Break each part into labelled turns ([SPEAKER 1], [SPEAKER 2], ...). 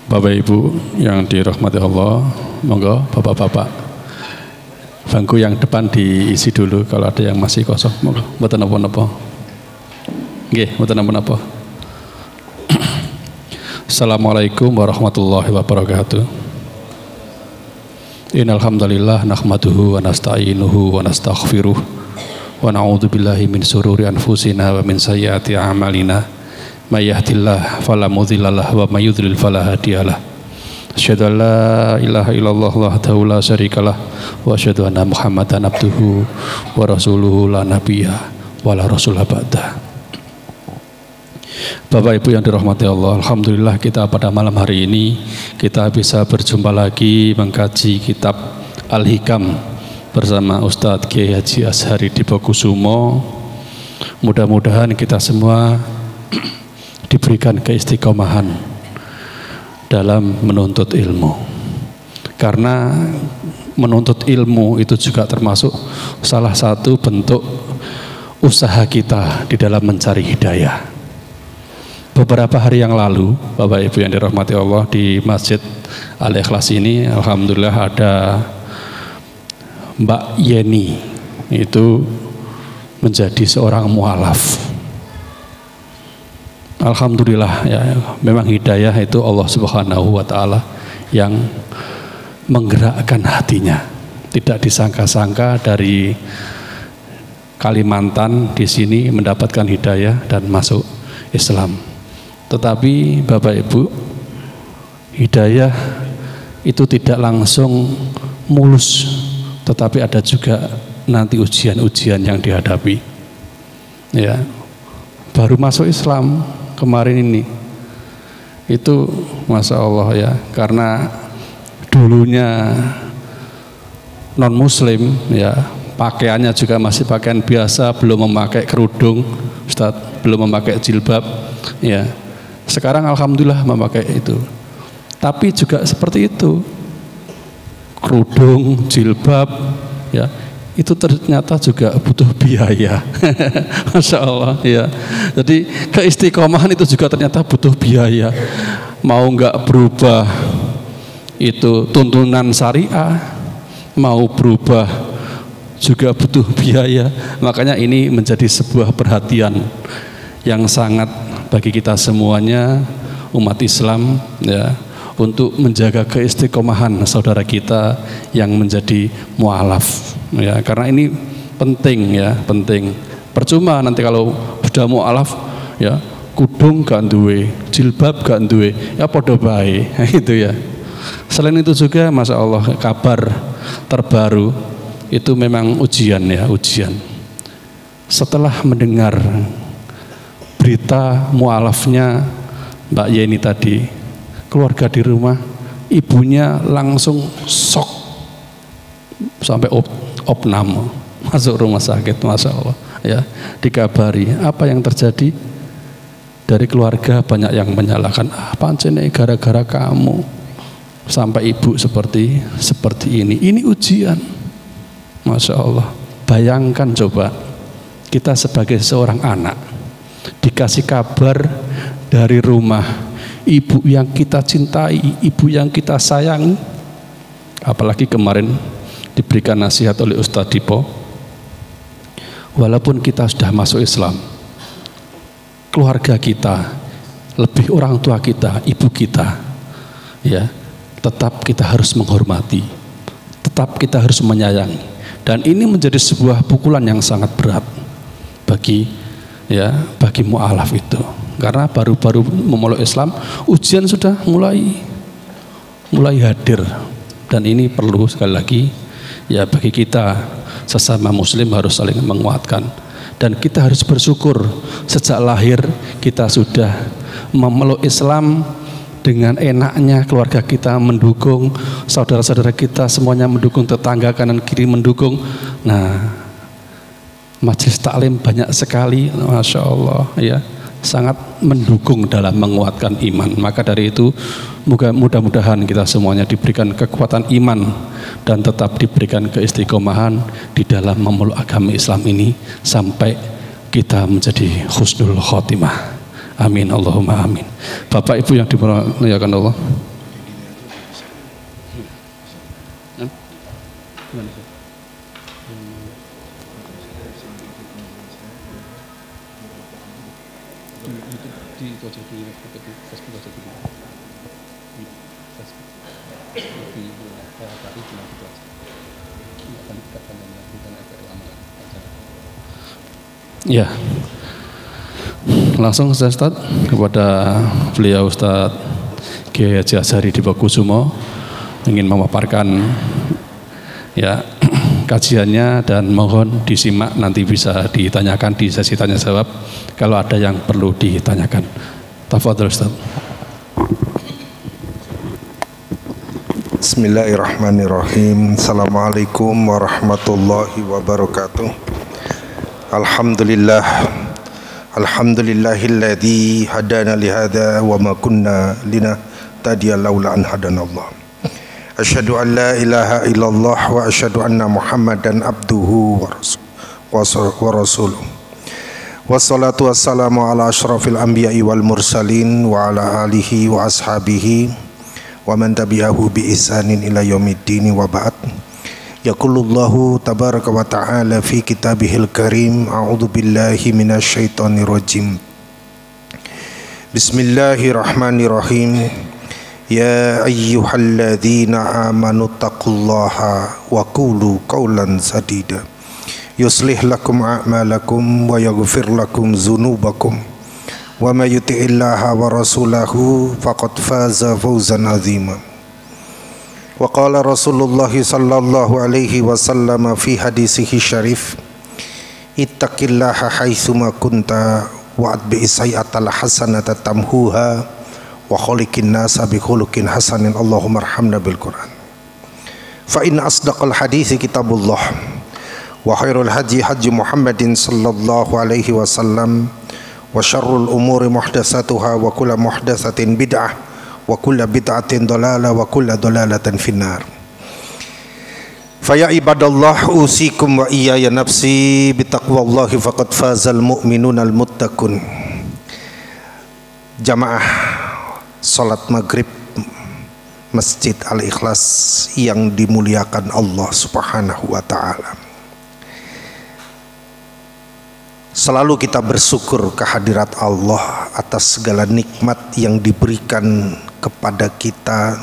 [SPEAKER 1] Bapak Ibu yang dirahmati Allah, monggo bapak-bapak bangku yang depan diisi dulu, kalau ada yang masih kosong monggo, mboten napa-napa. Nggih, mboten napa-napa. Assalamualaikum warahmatullahi wabarakatuh. Innal hamdalillah nahmaduhu wa nasta'inuhu wa nastaghfiruh wa na'udzubillahi min sururi anfusina wa min sayyiati a'malina. May yahdihillahu fala mudhillalah wa may yudlil fala hadiyalah. Asyhadu an la ilaha illallah wahdahu la syarikalah wa asyhadu anna Muhammadan abduhu wa rasuluhu la nabiyya wa la rasula ba'dah. Bapak Ibu yang dirahmati Allah, alhamdulillah kita pada malam hari ini kita bisa berjumpa lagi mengkaji kitab Al-Hikam bersama Ustadz Kiai Haji Azhari Dipokusumo. Mudah-mudahan kita semua diberikan keistiqomahan dalam menuntut ilmu, karena menuntut ilmu itu juga termasuk salah satu bentuk usaha kita di dalam mencari hidayah. Beberapa hari yang lalu, Bapak Ibu yang dirahmati Allah, di Masjid Al-Ikhlas ini alhamdulillah ada Mbak Yeni, itu menjadi seorang mualaf. Alhamdulillah ya, memang hidayah itu Allah Subhanahu wa taala yang menggerakkan hatinya. Tidak disangka-sangka dari Kalimantan di sini mendapatkan hidayah dan masuk Islam. Tetapi Bapak Ibu, hidayah itu tidak langsung mulus, tetapi ada juga nanti ujian-ujian yang dihadapi. Ya, baru masuk Islam kemarin ini itu Masya Allah ya, karena dulunya non muslim ya, pakaiannya juga masih pakaian biasa, belum memakai kerudung Ustaz, belum memakai jilbab ya. Sekarang alhamdulillah memakai itu, tapi juga seperti itu, kerudung, jilbab ya, itu ternyata juga butuh biaya. Masya Allah ya. Jadi keistiqomahan itu juga ternyata butuh biaya. Mau nggak berubah itu tuntunan syariah, mau berubah juga butuh biaya. Makanya ini menjadi sebuah perhatian yang sangat bagi kita semuanya umat Islam ya, untuk menjaga keistiqomahan saudara kita yang menjadi mu'alaf ya, karena ini penting ya, penting. Percuma nanti kalau sudah mu'alaf ya, kudung gak duwe, jilbab gak duwe, ya podo bae itu ya. Selain itu juga Masya Allah, kabar terbaru itu memang ujian ya, ujian. Setelah mendengar berita mu'alafnya Mbak Yeni tadi, keluarga di rumah, ibunya langsung shock sampai opname, masuk rumah sakit. Masya Allah ya, dikabari apa yang terjadi. Dari keluarga banyak yang menyalahkan, pancene gara-gara kamu sampai ibu seperti ini ujian. Masya Allah, bayangkan coba kita sebagai seorang anak dikasih kabar dari rumah, ibu yang kita cintai, ibu yang kita sayangi. Apalagi kemarin diberikan nasihat oleh Ustadz Dipo, walaupun kita sudah masuk Islam, keluarga kita, lebih orang tua kita, ibu kita ya, tetap kita harus menghormati, tetap kita harus menyayangi. Dan ini menjadi sebuah pukulan yang sangat berat bagi mu'alaf itu, karena baru-baru memeluk Islam, ujian sudah mulai hadir. Dan ini perlu sekali lagi ya, bagi kita sesama muslim harus saling menguatkan, dan kita harus bersyukur sejak lahir kita sudah memeluk Islam dengan enaknya, keluarga kita mendukung, saudara-saudara kita semuanya mendukung, tetangga kanan kiri mendukung. Nah, majelis taklim banyak sekali, Masya Allah ya, sangat mendukung dalam menguatkan iman. Maka dari itu mudah-mudahan kita semuanya diberikan kekuatan iman dan tetap diberikan keistiqomahan di dalam memeluk agama Islam ini sampai kita menjadi husnul khotimah. Amin Allahumma amin. Bapak Ibu yang dimuliakan Allah. Ya, langsung saya Ustaz kepada beliau Ustaz Kiai Haji Azhari Dipokusumo ingin memaparkan ya kajiannya, dan mohon disimak, nanti bisa ditanyakan di sesi tanya jawab kalau ada yang perlu ditanyakan. Tafadhol Ustaz.
[SPEAKER 2] Bismillahirrahmanirrahim. Assalamualaikum warahmatullahi wabarakatuh. Alhamdulillahilladzi hadana lihada wa ma kunna linahtadiya laula an hadanallah. Asyhadu an la ilaha illallah wa asyhadu anna Muhammadan abduhu wa rasuluh. Wassalatu wassalamu ala asyrafil anbiya'i wal mursalin wa ala alihi wa ashabihi wa man tabi'ahu bi ihsanin ila yaumiddin wa ba'd. Yaqulullahu tabaraka wa ta'ala fi kitabihil karim. A'udzu billahi minasy syaithanir rajim. Bismillahirrahmanirrahim. Ya ayyuhalladzina amanu taqullaha wa qulu qawlan sadida yuslih lakum a'malakum wa yaghfir lakum dzunubakum wa may yuti'illaha wa rasulahu faqad faza fawzan 'azima. Wa qala Rasulullah sallallahu alaihi wasallam fi hadisihi syarif, ittaqillaha haitsuma kunta wa atbi sayyi'atal hasanata tamhuha wa khaliqin nasa bi khuluqin hasanin. Allahumma arhamna bil Qur'an. Fa inna asdaqal hadisi kitabullah wa khairul hadi hadi Muhammadin sallallahu alaihi wasallam wa syarrul umuri muhdatsatuha wa kullu muhdatsatin bid'ah wa kullu bid'atin dhalalah wa kullu dhalalatin finnar. Fa ya ibadallah usikum wa iyaya nafsi bitaqwallahi faqad fazal mu'minunal muttaqun. Jamaah salat maghrib Masjid Al-Ikhlas yang dimuliakan Allah Subhanahu wa ta'ala, selalu kita bersyukur kehadirat Allah atas segala nikmat yang diberikan kepada kita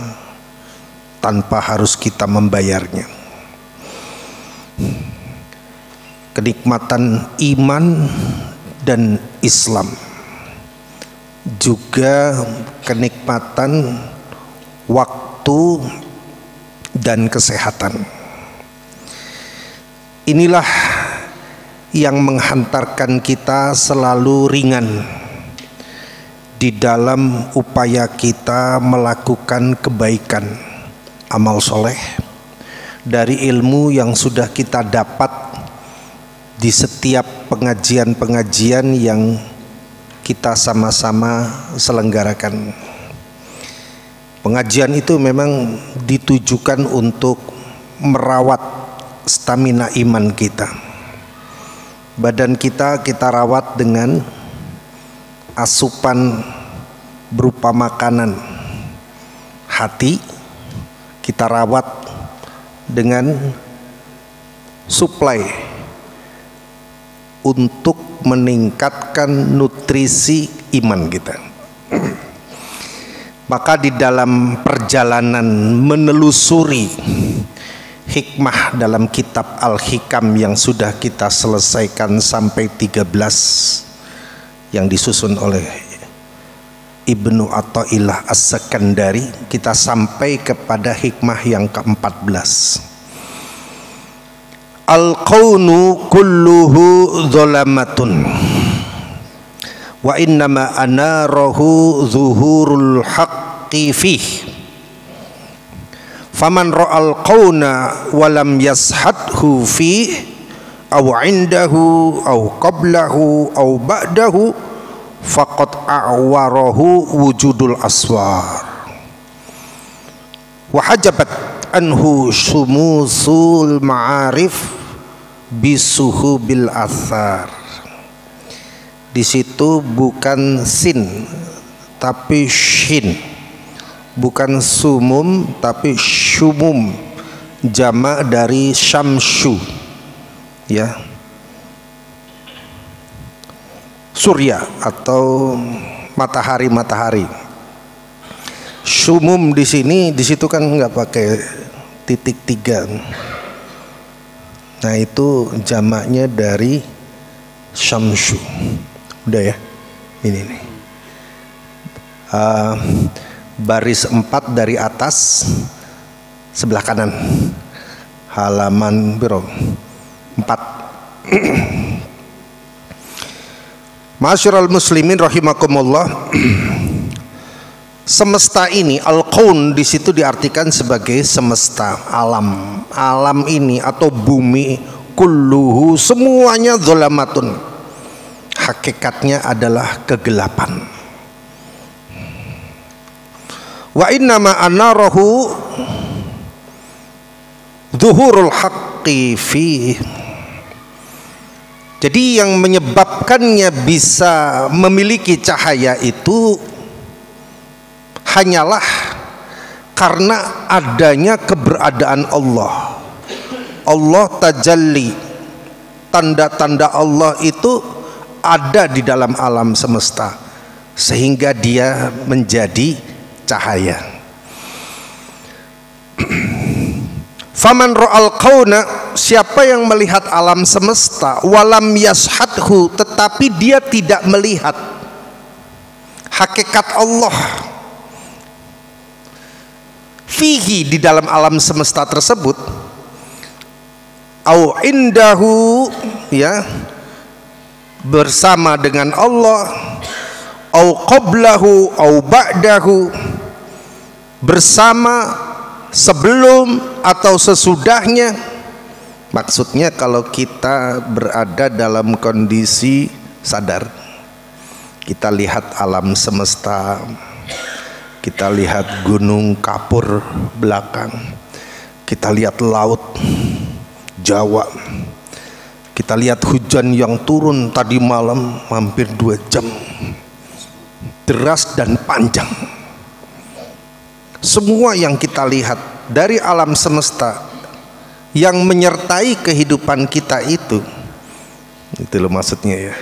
[SPEAKER 2] tanpa harus kita membayarnya. Kenikmatan iman dan Islam, juga kenikmatan waktu dan kesehatan. Inilah yang menghantarkan kita selalu ringan di dalam upaya kita melakukan kebaikan, amal soleh dari ilmu yang sudah kita dapat di setiap pengajian-pengajian yang kita sama-sama selenggarakan. Pengajian itu memang ditujukan untuk merawat stamina iman kita. Badan kita rawat dengan asupan berupa makanan. Hati kita rawat dengan suplai untuk meningkatkan nutrisi iman kita. Maka di dalam perjalanan menelusuri hikmah dalam kitab Al-Hikam yang sudah kita selesaikan sampai 13, yang disusun oleh Ibnu Athaillah As-Sakandari, kita sampai kepada hikmah yang ke-14. Al-kaunu kulluhu dhulamatun wa innama anarahu zuhurul haqqi fih. Faman ra'al qawna walam yashadhu fih aw indahu aw qablahu aw ba'dahu faqad a'warahu wujudul aswar wa hajabat anhu syumusul ma'arif bisuhubil athar. Di situ bukan sin tapi shin, bukan sumum tapi syumum, jamak dari syamsu, ya, surya atau matahari. Syumum di situ kan nggak pakai titik 3. Nah itu jamaknya dari syamsu. Udah ya, ini nih. Baris 4 dari atas sebelah kanan, halaman biro 4. Ma'asyiral muslimin rahimakumullah. Semesta ini, al-kaun di situ diartikan sebagai semesta, alam. Alam ini atau bumi, kulluhu, semuanya zulamatun. Hakikatnya adalah kegelapan. Wa innama anarahu zuhurul haqqi fi. Jadi yang menyebabkannya bisa memiliki cahaya itu hanyalah karena adanya keberadaan Allah. Allah tajalli, tanda-tanda Allah itu ada di dalam alam semesta sehingga dia menjadi cahaya. Faman ra'al qauna, siapa yang melihat alam semesta, walam yashadhu, tetapi dia tidak melihat hakikat Allah fihi, di dalam alam semesta tersebut, au indahu, ya, bersama dengan Allah, au qablahu au ba'dahu, bersama, sebelum atau sesudahnya. Maksudnya kalau kita berada dalam kondisi sadar, kita lihat alam semesta, kita lihat gunung kapur belakang, kita lihat laut Jawa, kita lihat hujan yang turun tadi malam hampir 2 jam, deras dan panjang. Semua yang kita lihat dari alam semesta yang menyertai kehidupan kita itu loh maksudnya ya.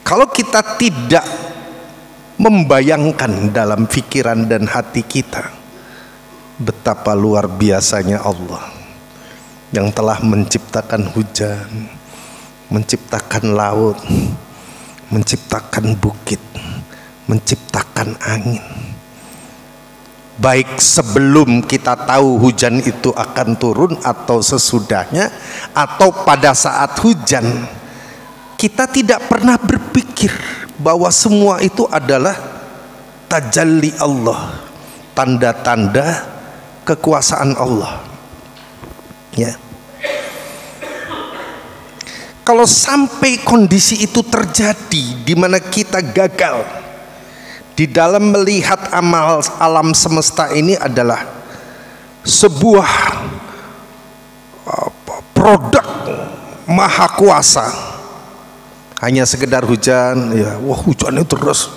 [SPEAKER 2] Kalau kita tidak membayangkan dalam pikiran dan hati kita betapa luar biasanya Allah yang telah menciptakan hujan, menciptakan laut, menciptakan bukit, menciptakan angin, baik sebelum kita tahu hujan itu akan turun atau sesudahnya atau pada saat hujan, kita tidak pernah berpikir bahwa semua itu adalah tajalli Allah, tanda-tanda kekuasaan Allah, ya. Kalau sampai kondisi itu terjadi di mana kita gagal di dalam melihat alam semesta ini adalah sebuah produk maha kuasa, hanya sekedar hujan, ya, wah hujannya terus,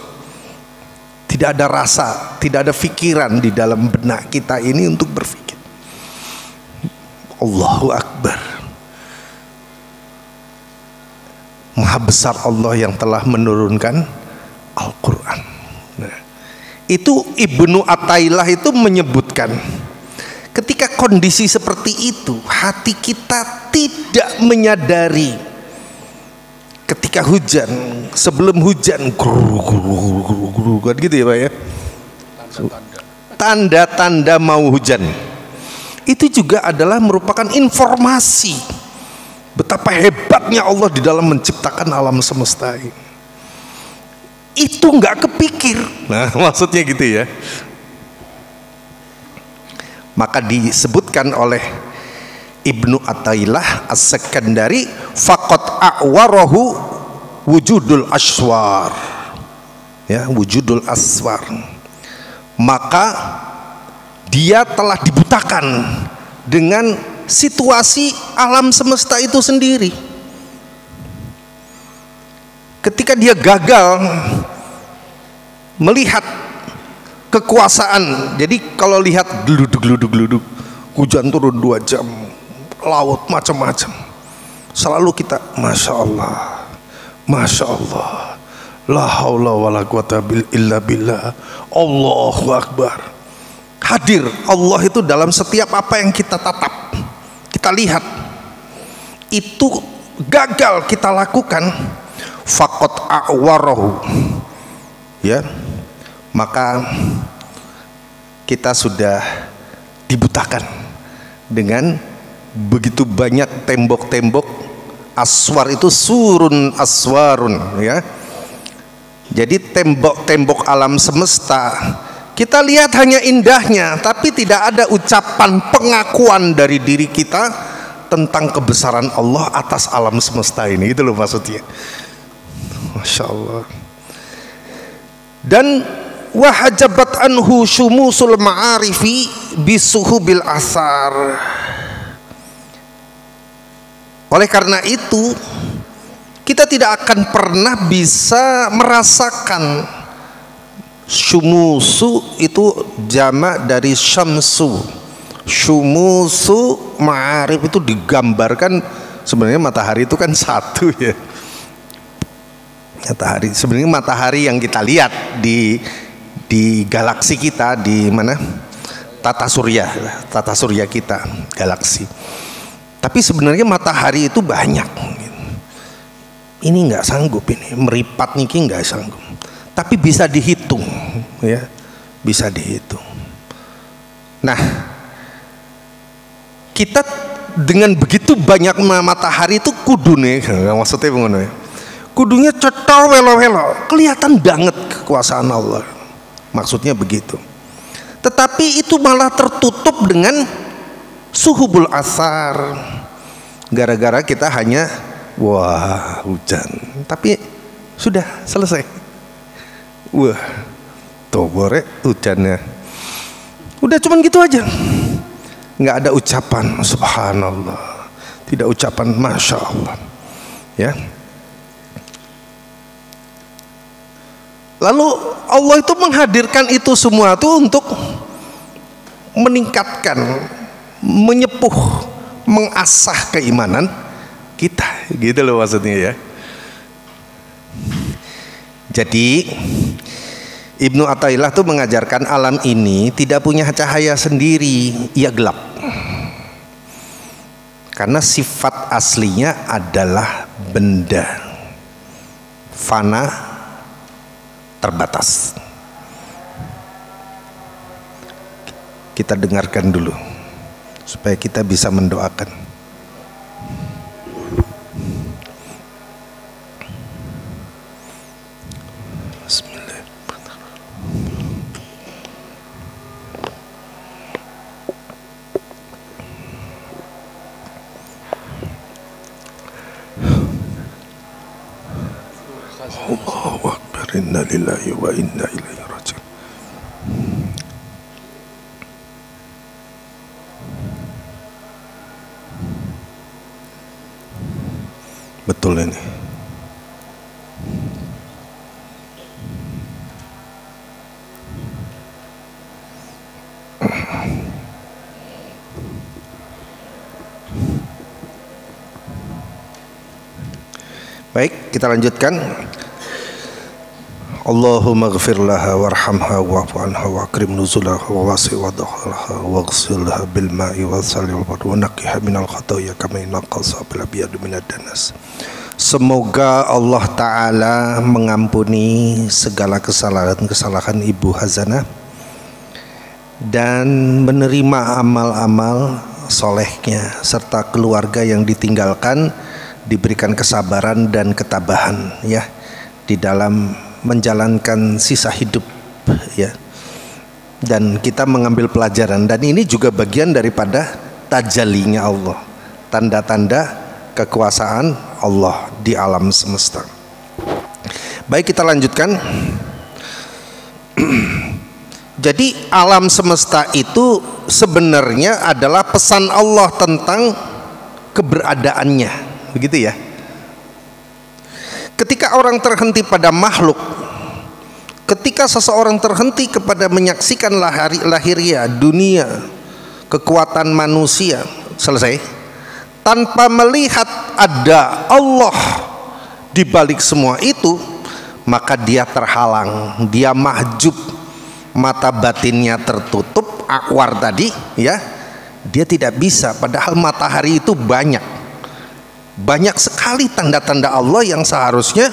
[SPEAKER 2] tidak ada rasa, tidak ada pikiran di dalam benak kita ini untuk berpikir. Allahu Akbar, maha besar Allah yang telah menurunkan Al-Quran. Nah, itu Ibnu Athaillah itu menyebutkan, ketika kondisi seperti itu hati kita tidak menyadari. Ketika hujan, sebelum hujan, kan gitu ya Pak ya, tanda-tanda mau hujan itu juga adalah merupakan informasi betapa hebatnya Allah di dalam menciptakan alam semesta ini. Itu nggak kepikir. Nah maksudnya gitu ya. Maka disebutkan oleh Ibnu Athaillah As-Sakandari, faqat a'warahu wujudul aswar, ya, wujudul aswar, maka dia telah dibutakan dengan situasi alam semesta itu sendiri. ketika dia gagal melihat kekuasaan. Jadi kalau lihat geluduk, hujan turun 2 jam, laut macam-macam, selalu kita Masya Allah, la haula wala quwata illa billah, Allahu Akbar. Hadir Allah itu dalam setiap apa yang kita tatap, kita lihat. Itu gagal kita lakukan, faqad a'warahu, ya, maka kita sudah dibutakan dengan begitu banyak tembok-tembok. Aswar itu surun aswarun, ya. Jadi tembok-tembok alam semesta kita lihat hanya indahnya, tapi tidak ada ucapan pengakuan dari diri kita tentang kebesaran Allah atas alam semesta ini. Itu loh maksudnya. Masya Allah. Dan wahajabat anhu syumusul ma'arifi bisuhubil asar. Oleh karena itu kita tidak akan pernah bisa merasakan. Syumusu itu jamak dari syamsu. Syumusu ma'arif itu digambarkan, sebenarnya matahari itu kan satu, ya. Matahari sebenarnya matahari yang kita lihat di galaksi kita, di mana tata surya kita, galaksi. Tapi sebenarnya matahari itu banyak. Ini nggak sanggup, ini meripat niki nggak sanggup. Tapi bisa dihitung, ya, bisa dihitung. Nah, kita dengan begitu banyak matahari itu kudune, maksudnya ngono ya. Kudunya cetol welo-welo, kelihatan banget kekuasaan Allah. Maksudnya begitu. Tetapi itu malah tertutup dengan suhubul asar. Gara-gara kita hanya wah hujan, tapi sudah selesai. Wah, tobore hujannya. Udah cuman gitu aja. Nggak ada ucapan subhanallah, tidak ucapan masya Allah, ya. Lalu Allah itu menghadirkan itu semua itu untuk meningkatkan, menyepuh, mengasah keimanan kita, gitu loh maksudnya, ya. Jadi Ibnu Athaillah tuh mengajarkan alam ini tidak punya cahaya sendiri, ia gelap. Karena sifat aslinya adalah benda fana, terbatas. Kita dengarkan dulu supaya kita bisa mendoakan. Allahu Akbar, inna lillahi wa inna ilaihi raji'un. Betul ini. Baik, kita lanjutkan. Allahumma ghfir laha warhamha wa'fu anha wa akrim nuzulaha wa wasi' wadkhalaha waghsilha bil ma'i wal salji wal barri wa naqqiha minal khataaya kama yanqasa bil abyad minad danas. Semoga Allah Ta'ala mengampuni segala kesalahan Ibu Hazanah dan menerima amal-amal solehnya serta keluarga yang ditinggalkan, diberikan kesabaran dan ketabahan, ya, di dalam menjalankan sisa hidup, ya. Dan kita mengambil pelajaran, dan ini juga bagian daripada tajallinya Allah, tanda-tanda kekuasaan Allah di alam semesta. Baik, kita lanjutkan. Jadi alam semesta itu sebenarnya adalah pesan Allah tentang keberadaannya, begitu ya. Ketika orang terhenti pada makhluk, ketika seseorang terhenti kepada menyaksikan lahiriah dunia, kekuatan manusia, selesai, tanpa melihat ada Allah di balik semua itu, maka dia terhalang, dia mahjub, mata batinnya tertutup, akwar tadi, ya, dia tidak bisa. Padahal matahari itu banyak sekali tanda-tanda Allah yang seharusnya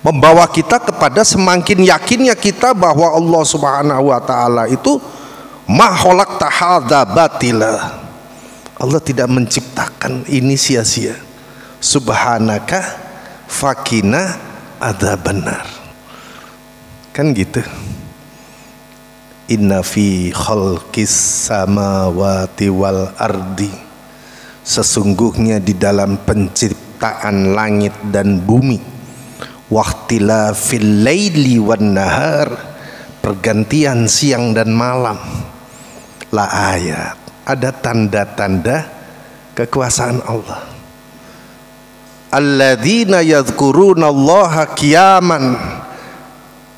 [SPEAKER 2] membawa kita kepada semakin yakinnya kita bahwa Allah Subhanahu wa taala itu ma khalaqta hadza batila. Allah tidak menciptakan ini sia-sia. Subhanaka fakina adzabannar. Kan gitu. Inna fi khalqis samawati wal ardi, sesungguhnya di dalam penciptaan langit dan bumi, waqtilafil laili wan nahar, pergantian siang dan malam, la ayat, ada tanda-tanda kekuasaan Allah. Alladzina yadhkurunallaha qiyaman,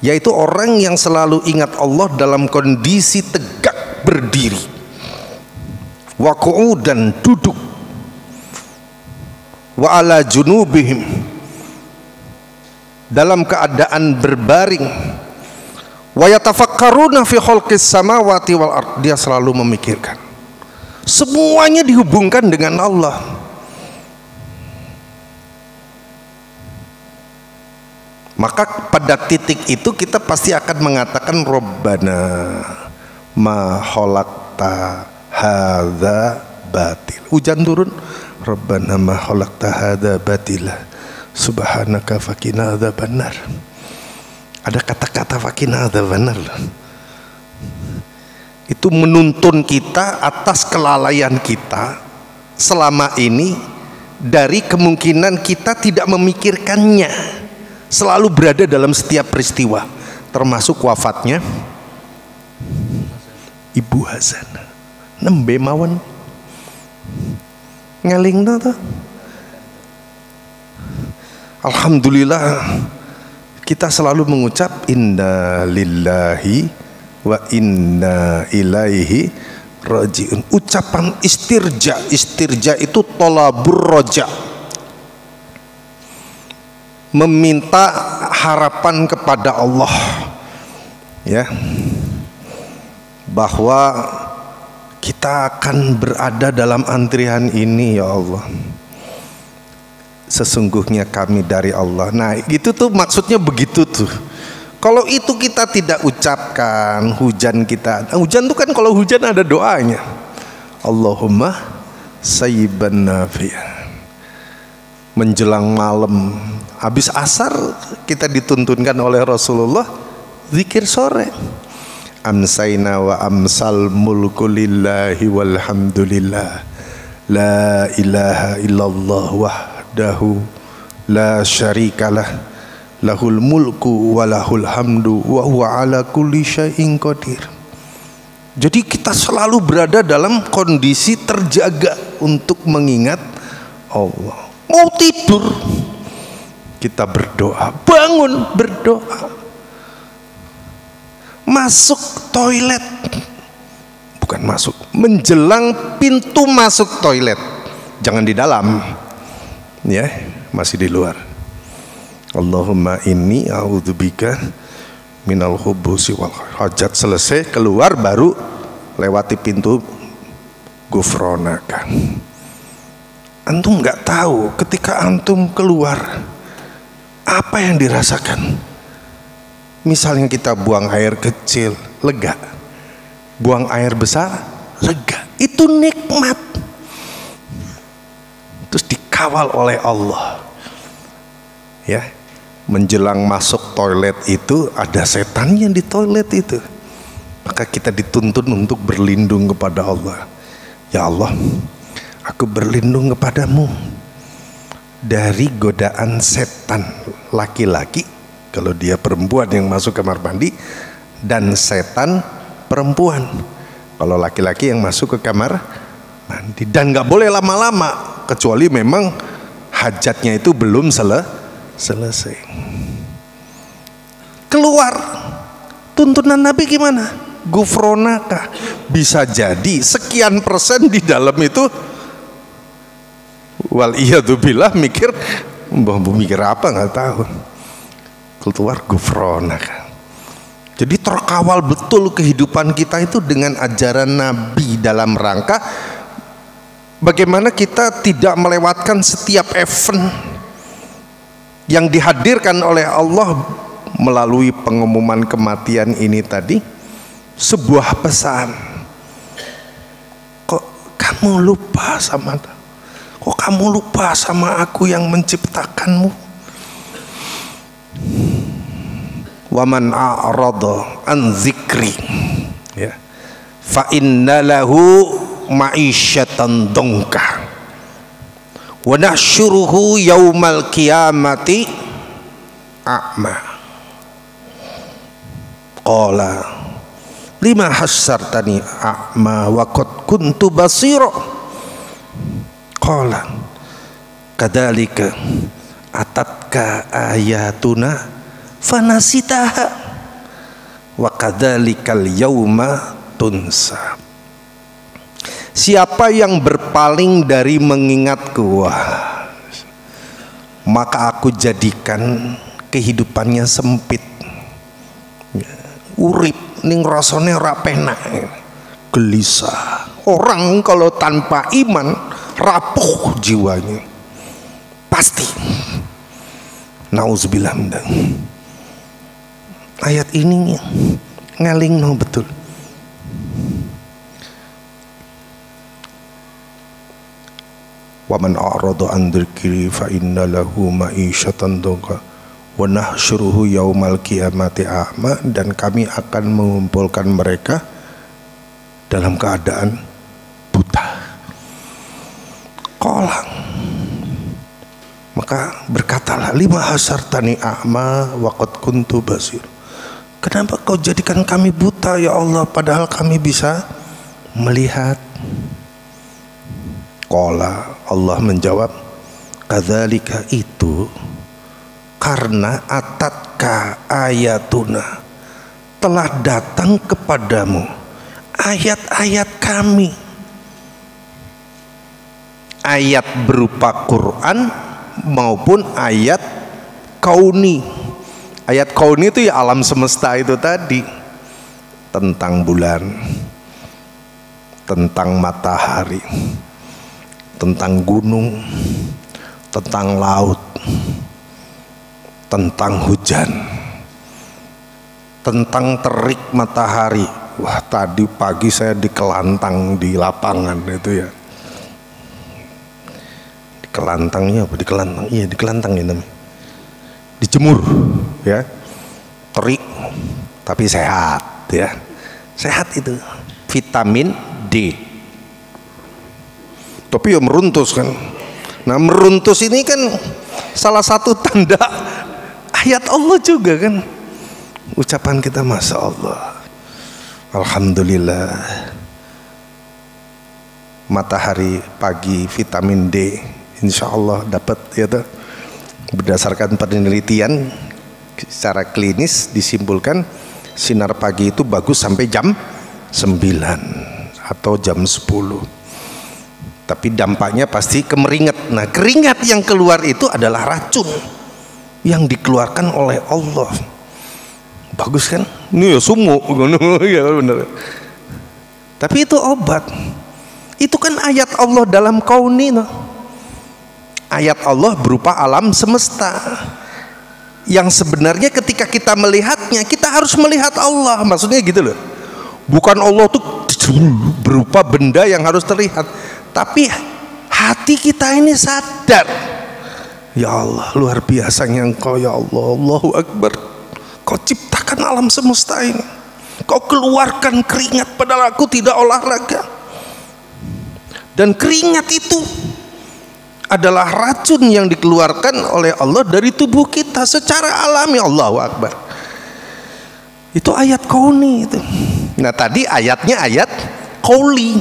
[SPEAKER 2] yaitu orang yang selalu ingat Allah dalam kondisi tegak berdiri, wa qu'udan duduk, wa ala junubihim, dalam keadaan berbaring, wa yatafakkaruna fi khalqis samawati wal ard, dia selalu memikirkan. Semuanya dihubungkan dengan Allah. Maka pada titik itu kita pasti akan mengatakan Rabbana ma khalaqta hadza batil. Hujan turun, Rabbana ma khalaqta hadza batila, subhanaka fakina adzabannar. Ada kata-kata fakina adzabannar. Itu menuntun kita atas kelalaian kita selama ini dari kemungkinan kita tidak memikirkannya. Selalu berada dalam setiap peristiwa, termasuk wafatnya Ibu Hazana. Nembe mawon ngelingno to. Alhamdulillah kita selalu mengucap inna lillahi wa inna ilaihi rajiun. Ucapan istirja, istirja itu tolabur roja, meminta harapan kepada Allah, ya, bahwa kita akan berada dalam antrian ini, ya Allah, sesungguhnya kami dari Allah. Nah itu tuh maksudnya begitu tuh. Kalau itu kita tidak ucapkan, hujan tuh kan, kalau hujan ada doanya, Allahumma sayyiban nafi'an. Menjelang malam habis asar kita dituntunkan oleh Rasulullah zikir sore, amsayna wa amsal mulku lillahi walhamdulillah, la ilaha illallah wahdahu la syarikalah, lahul mulku wa lahul hamdu wa huwa ala kulli syai'in qadir. Jadi kita selalu berada dalam kondisi terjaga untuk mengingat Allah. Mau tidur kita berdoa, bangun berdoa, masuk toilet, bukan masuk, menjelang pintu masuk toilet, jangan di dalam, ya, masih di luar. Allahumma inni a'udzubika minal khubusi wal hajat. Selesai keluar baru lewati pintu gufronaka. Antum nggak tahu ketika antum keluar apa yang dirasakan. Misalnya kita buang air kecil, lega. Buang air besar, lega. Itu nikmat. Terus dikawal oleh Allah. Ya, menjelang masuk toilet itu ada setannya di toilet itu. Maka kita dituntun untuk berlindung kepada Allah. Ya Allah, aku berlindung kepadamu dari godaan setan laki-laki, kalau dia perempuan yang masuk kamar mandi, dan setan perempuan kalau laki-laki yang masuk ke kamar mandi. Dan gak boleh lama-lama kecuali memang hajatnya itu belum selesai. Keluar. Tuntunan Nabi gimana? Gufronaka. Bisa jadi sekian persen di dalam itu wal iyadzubillah mikir apa nggak tahu. Keluar gufronaka. Jadi terkawal betul kehidupan kita itu dengan ajaran Nabi dalam rangka bagaimana kita tidak melewatkan setiap event yang dihadirkan oleh Allah melalui pengumuman kematian ini tadi. Sebuah pesan. Kok kamu lupa sama aku yang menciptakanmu? Waman a'rada an zikri, ya, fa inna lahu ma'isyatan dongka wa nahsyuruhu yaumal qiyamati a'ma. Qala lima hasyartani a'ma wa qad kuntu basira. Qala kadzalika atatka ayatuna fanasitaha wa kadzalikal yauma tunsa. Siapa yang berpaling dari mengingatku, maka aku jadikan kehidupannya sempit, urip ning rasane ora penak, gelisah. Orang kalau tanpa iman rapuh jiwanya pasti. Nauzubillah. Ayat ini ngalingno betul. Wa man a'rada an dzikri fa inna lahu ma'isyatan dhanka wa nahsyuruhu yaumal qiyamati a'ma, dan kami akan mengumpulkan mereka dalam keadaan buta. Qala, maka berkatalah, lima hasyartani a'ma wa qad kuntu basir. Kenapa kau jadikan kami buta ya Allah, padahal kami bisa melihat? Qala, Allah menjawab, kadzalika, itu karena atatka ayatuna, telah datang kepadamu ayat-ayat kami. Ayat berupa Quran maupun ayat kauni. Ayat kauni itu ya alam semesta itu tadi, tentang bulan, tentang matahari, tentang gunung, tentang laut, tentang hujan, tentang terik matahari. Wah, tadi pagi saya di Kelantang di lapangan itu ya. Di Kelantangnya apa? Di Kelantang, iya di Kelantang ya namanya. Dijemur ya, terik tapi sehat ya, sehat itu, vitamin D. Tapi ya meruntus kan. Nah meruntus ini kan salah satu tanda ayat Allah juga kan. Ucapan kita masya Allah, alhamdulillah, matahari pagi vitamin D insya Allah dapat ya tuh. Berdasarkan penelitian secara klinis disimpulkan sinar pagi itu bagus sampai jam 9 atau jam 10. Tapi dampaknya pasti kemeringat. Nah, keringat yang keluar itu adalah racun yang dikeluarkan oleh Allah. Bagus kan? Ini ya sumuk. Ya benar. Tapi itu obat. Itu kan ayat Allah dalam kauni, no? Ayat Allah berupa alam semesta yang sebenarnya ketika kita melihatnya kita harus melihat Allah, maksudnya gitu loh. Bukan Allah tuh berupa benda yang harus terlihat, tapi hati kita ini sadar, ya Allah luar biasanya Engkau ya Allah, Allahu Akbar, Kau ciptakan alam semesta ini, Kau keluarkan keringat padahal aku tidak olahraga, dan keringat itu adalah racun yang dikeluarkan oleh Allah dari tubuh kita secara alami. Allahu Akbar. Itu ayat kauni itu. Nah tadi ayatnya ayat qauli.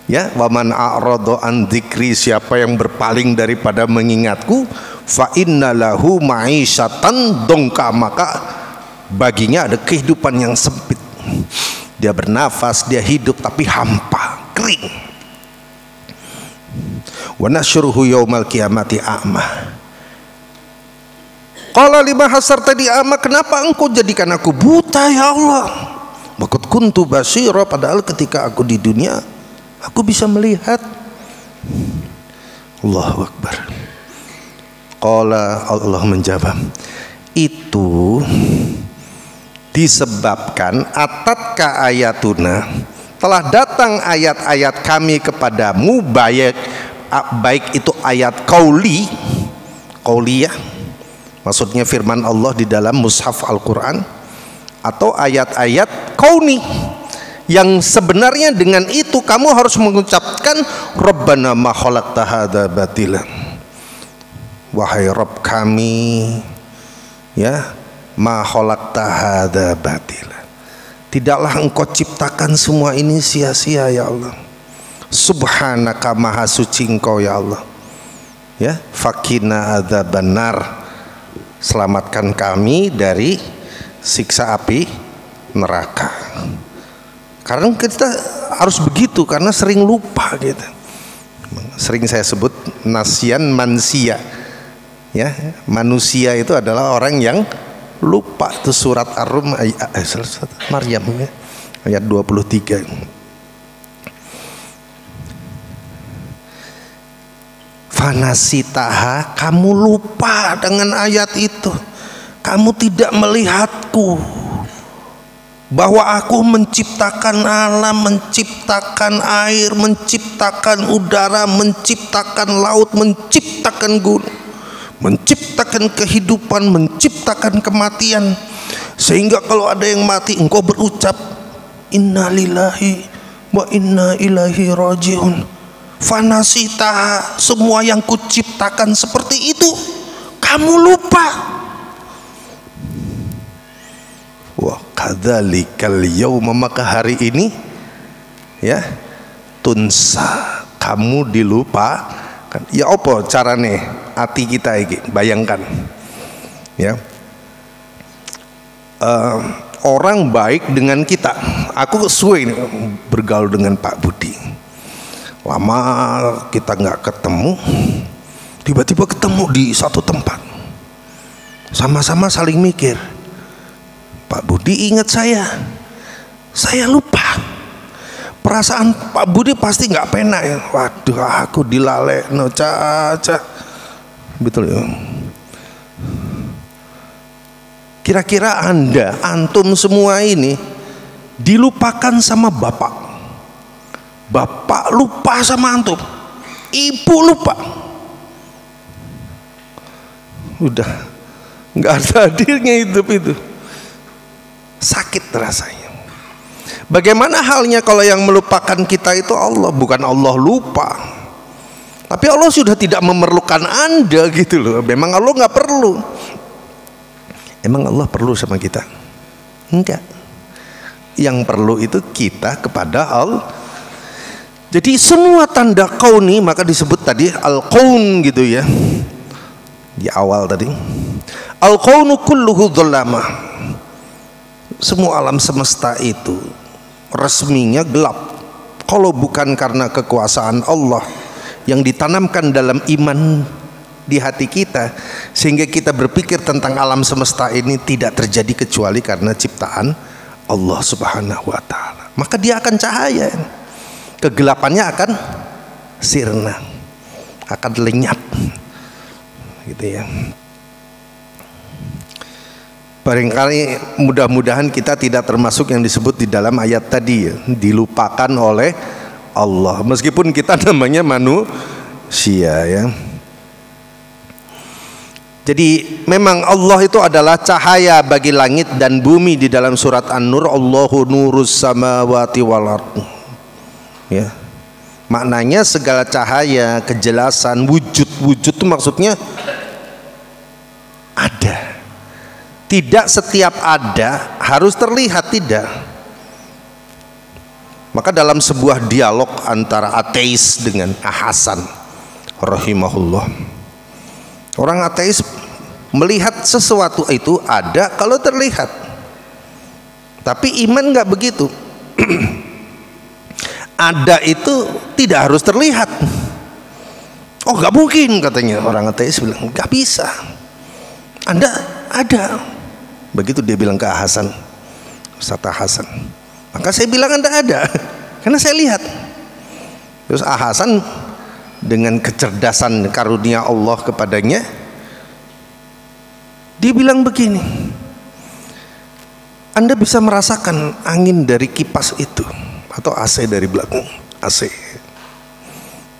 [SPEAKER 2] Ya, waman a'rada an dzikri, siapa yang berpaling daripada mengingatku, fa inna lahu ma'isyatan dongka, maka baginya ada kehidupan yang sempit. Dia bernafas, dia hidup, tapi hampa, kering. Wa nasyuruhu yaumal qiyamati a'ma. Qala lima hasartani a'ma, kenapa engkau jadikan aku buta ya Allah? Wa qad kuntu basyira, padahal ketika aku di dunia aku bisa melihat. Allahu Akbar. Qala, Allah menjawab, itu disebabkan atatka ayatuna, telah datang ayat-ayat kami kepadamu, baik itu ayat qauliyah, maksudnya firman Allah di dalam mushaf Al-Quran, atau ayat-ayat kauni yang sebenarnya dengan itu kamu harus mengucapkan Rabbana ma khalaqta hadza batila, wahai Rabb kami, ya, ma khalaqta hadza batila, tidaklah engkau ciptakan semua ini sia-sia ya Allah. Subhanaka, maha suci engkau ya Allah, ya, fakina adzabannar, selamatkan kami dari siksa api neraka. Karena kita harus begitu, karena sering lupa gitu. Sering saya sebut nasyan mansia, ya, manusia itu adalah orang yang lupa. Itu surat Ar-Rum surat Maryam, ya, ayat 23. Fanasitaha, kamu lupa dengan ayat itu. Kamu tidak melihatku, bahwa aku menciptakan alam, menciptakan air, menciptakan udara, menciptakan laut, menciptakan gunung, menciptakan kehidupan, menciptakan kematian, sehingga kalau ada yang mati engkau berucap inna lillahi wa inna ilaihi rajiun. Fanasita, semua yang kuciptakan seperti itu kamu lupa. Wa kadzalikal yauma, maka hari ini, ya, tunsa, kamu dilupakan. Ya apa carane hati kita iki, bayangkan, ya, orang baik dengan kita. Aku suwe bergaul dengan Pak Budi, lama kita nggak ketemu, tiba-tiba ketemu di satu tempat, sama-sama saling mikir, Pak Budi ingat saya lupa. Perasaan Pak Budi pasti nggak penak ya. Waduh, aku dilalekno caca, betul ya. Kira-kira antum semua ini dilupakan sama bapak. Bapak lupa sama antum, ibu lupa, udah nggak ada hadirnya hidup itu, sakit rasanya. Bagaimana halnya kalau yang melupakan kita itu Allah? Bukan Allah lupa, tapi Allah sudah tidak memerlukan Anda gitu loh. Memang Allah nggak perlu. Emang Allah perlu sama kita? Enggak. Yang perlu itu kita kepada Allah. Jadi semua tanda kauni, maka disebut tadi al-kaun gitu ya, di awal tadi. Al-kaunu kulluhu dhulama, semua alam semesta itu resminya gelap. Kalau bukan karena kekuasaan Allah yang ditanamkan dalam iman di hati kita, sehingga kita berpikir tentang alam semesta ini tidak terjadi kecuali karena ciptaan Allah Subhanahu wa ta'ala, maka dia akan cahaya. Kegelapannya akan sirna, akan lenyap gitu ya. Barangkali mudah-mudahan kita tidak termasuk yang disebut di dalam ayat tadi ya, dilupakan oleh Allah, meskipun kita namanya manusia ya. Jadi memang Allah itu adalah cahaya bagi langit dan bumi. Di dalam surat An-Nur, Allahu nurus samawati wal ardh, ya, maknanya segala cahaya, kejelasan, wujud itu maksudnya ada. Tidak setiap ada harus terlihat, tidak. Maka dalam sebuah dialog antara ateis dengan Hasan rahimahullah, Orang ateis melihat sesuatu itu ada kalau terlihat, tapi iman nggak begitu. Ada itu tidak harus terlihat. Oh nggak mungkin, katanya orang ateis bilang, nggak bisa. Anda ada. Begitu dia bilang ke Hasan, Ustaz Hasan. Maka saya bilang Anda ada, karena saya lihat. Terus Hasan dengan kecerdasan karunia Allah kepadanya, dia bilang begini, Anda bisa merasakan angin dari kipas itu atau AC dari belakang. AC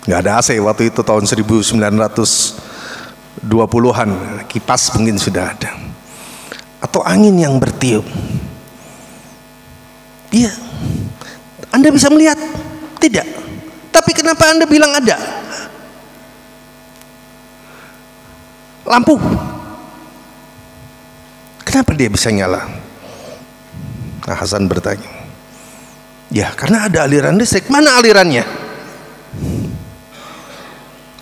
[SPEAKER 2] nggak ada AC waktu itu, tahun 1920-an, kipas mungkin sudah ada, atau angin yang bertiup. Iya, Anda bisa melihat? Tidak. Tapi kenapa Anda bilang ada? Lampu, kenapa dia bisa nyala? Nah, Hasan bertanya, ya karena ada aliran listrik. Mana alirannya?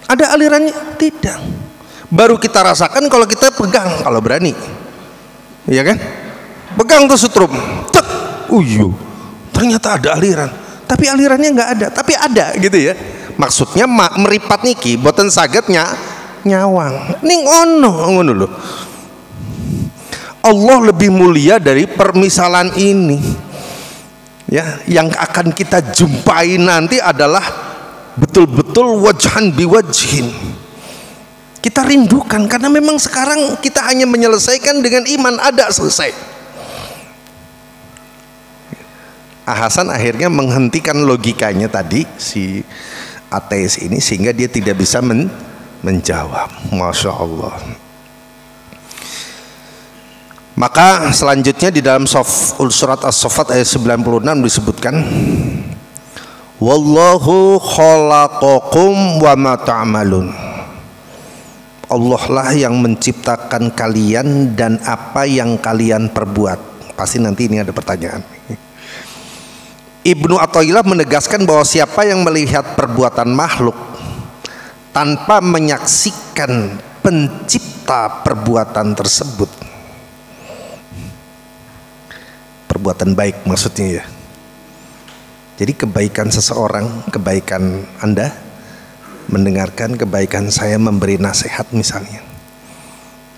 [SPEAKER 2] Ada alirannya? Tidak. Baru kita rasakan kalau kita pegang, kalau berani, iya kan? Pegang tuh setrum, tek, ternyata ada aliran. Tapi alirannya nggak ada, tapi ada gitu ya. Maksudnya meripat niki, boten sagetnya nyawang. Ning ngono lho. Allah lebih mulia dari permisalan ini. Ya, yang akan kita jumpai nanti adalah betul-betul wajhan biwajhin. Kita rindukan, karena memang sekarang kita hanya menyelesaikan dengan iman, ada, selesai. Hasan akhirnya menghentikan logikanya tadi si ateis ini, sehingga dia tidak bisa menjawab. Masya Allah. Maka selanjutnya di dalam surat As-Saffat ayat 96 disebutkan, wallahu khalaqakum wa ma ta'malun. Allah lah yang menciptakan kalian dan apa yang kalian perbuat. Pasti nanti ini ada pertanyaan. Ibnu Athaillah menegaskan bahwa siapa yang melihat perbuatan makhluk tanpa menyaksikan pencipta perbuatan tersebut, perbuatan baik maksudnya ya, jadi kebaikan seseorang, kebaikan Anda mendengarkan, kebaikan saya memberi nasihat misalnya,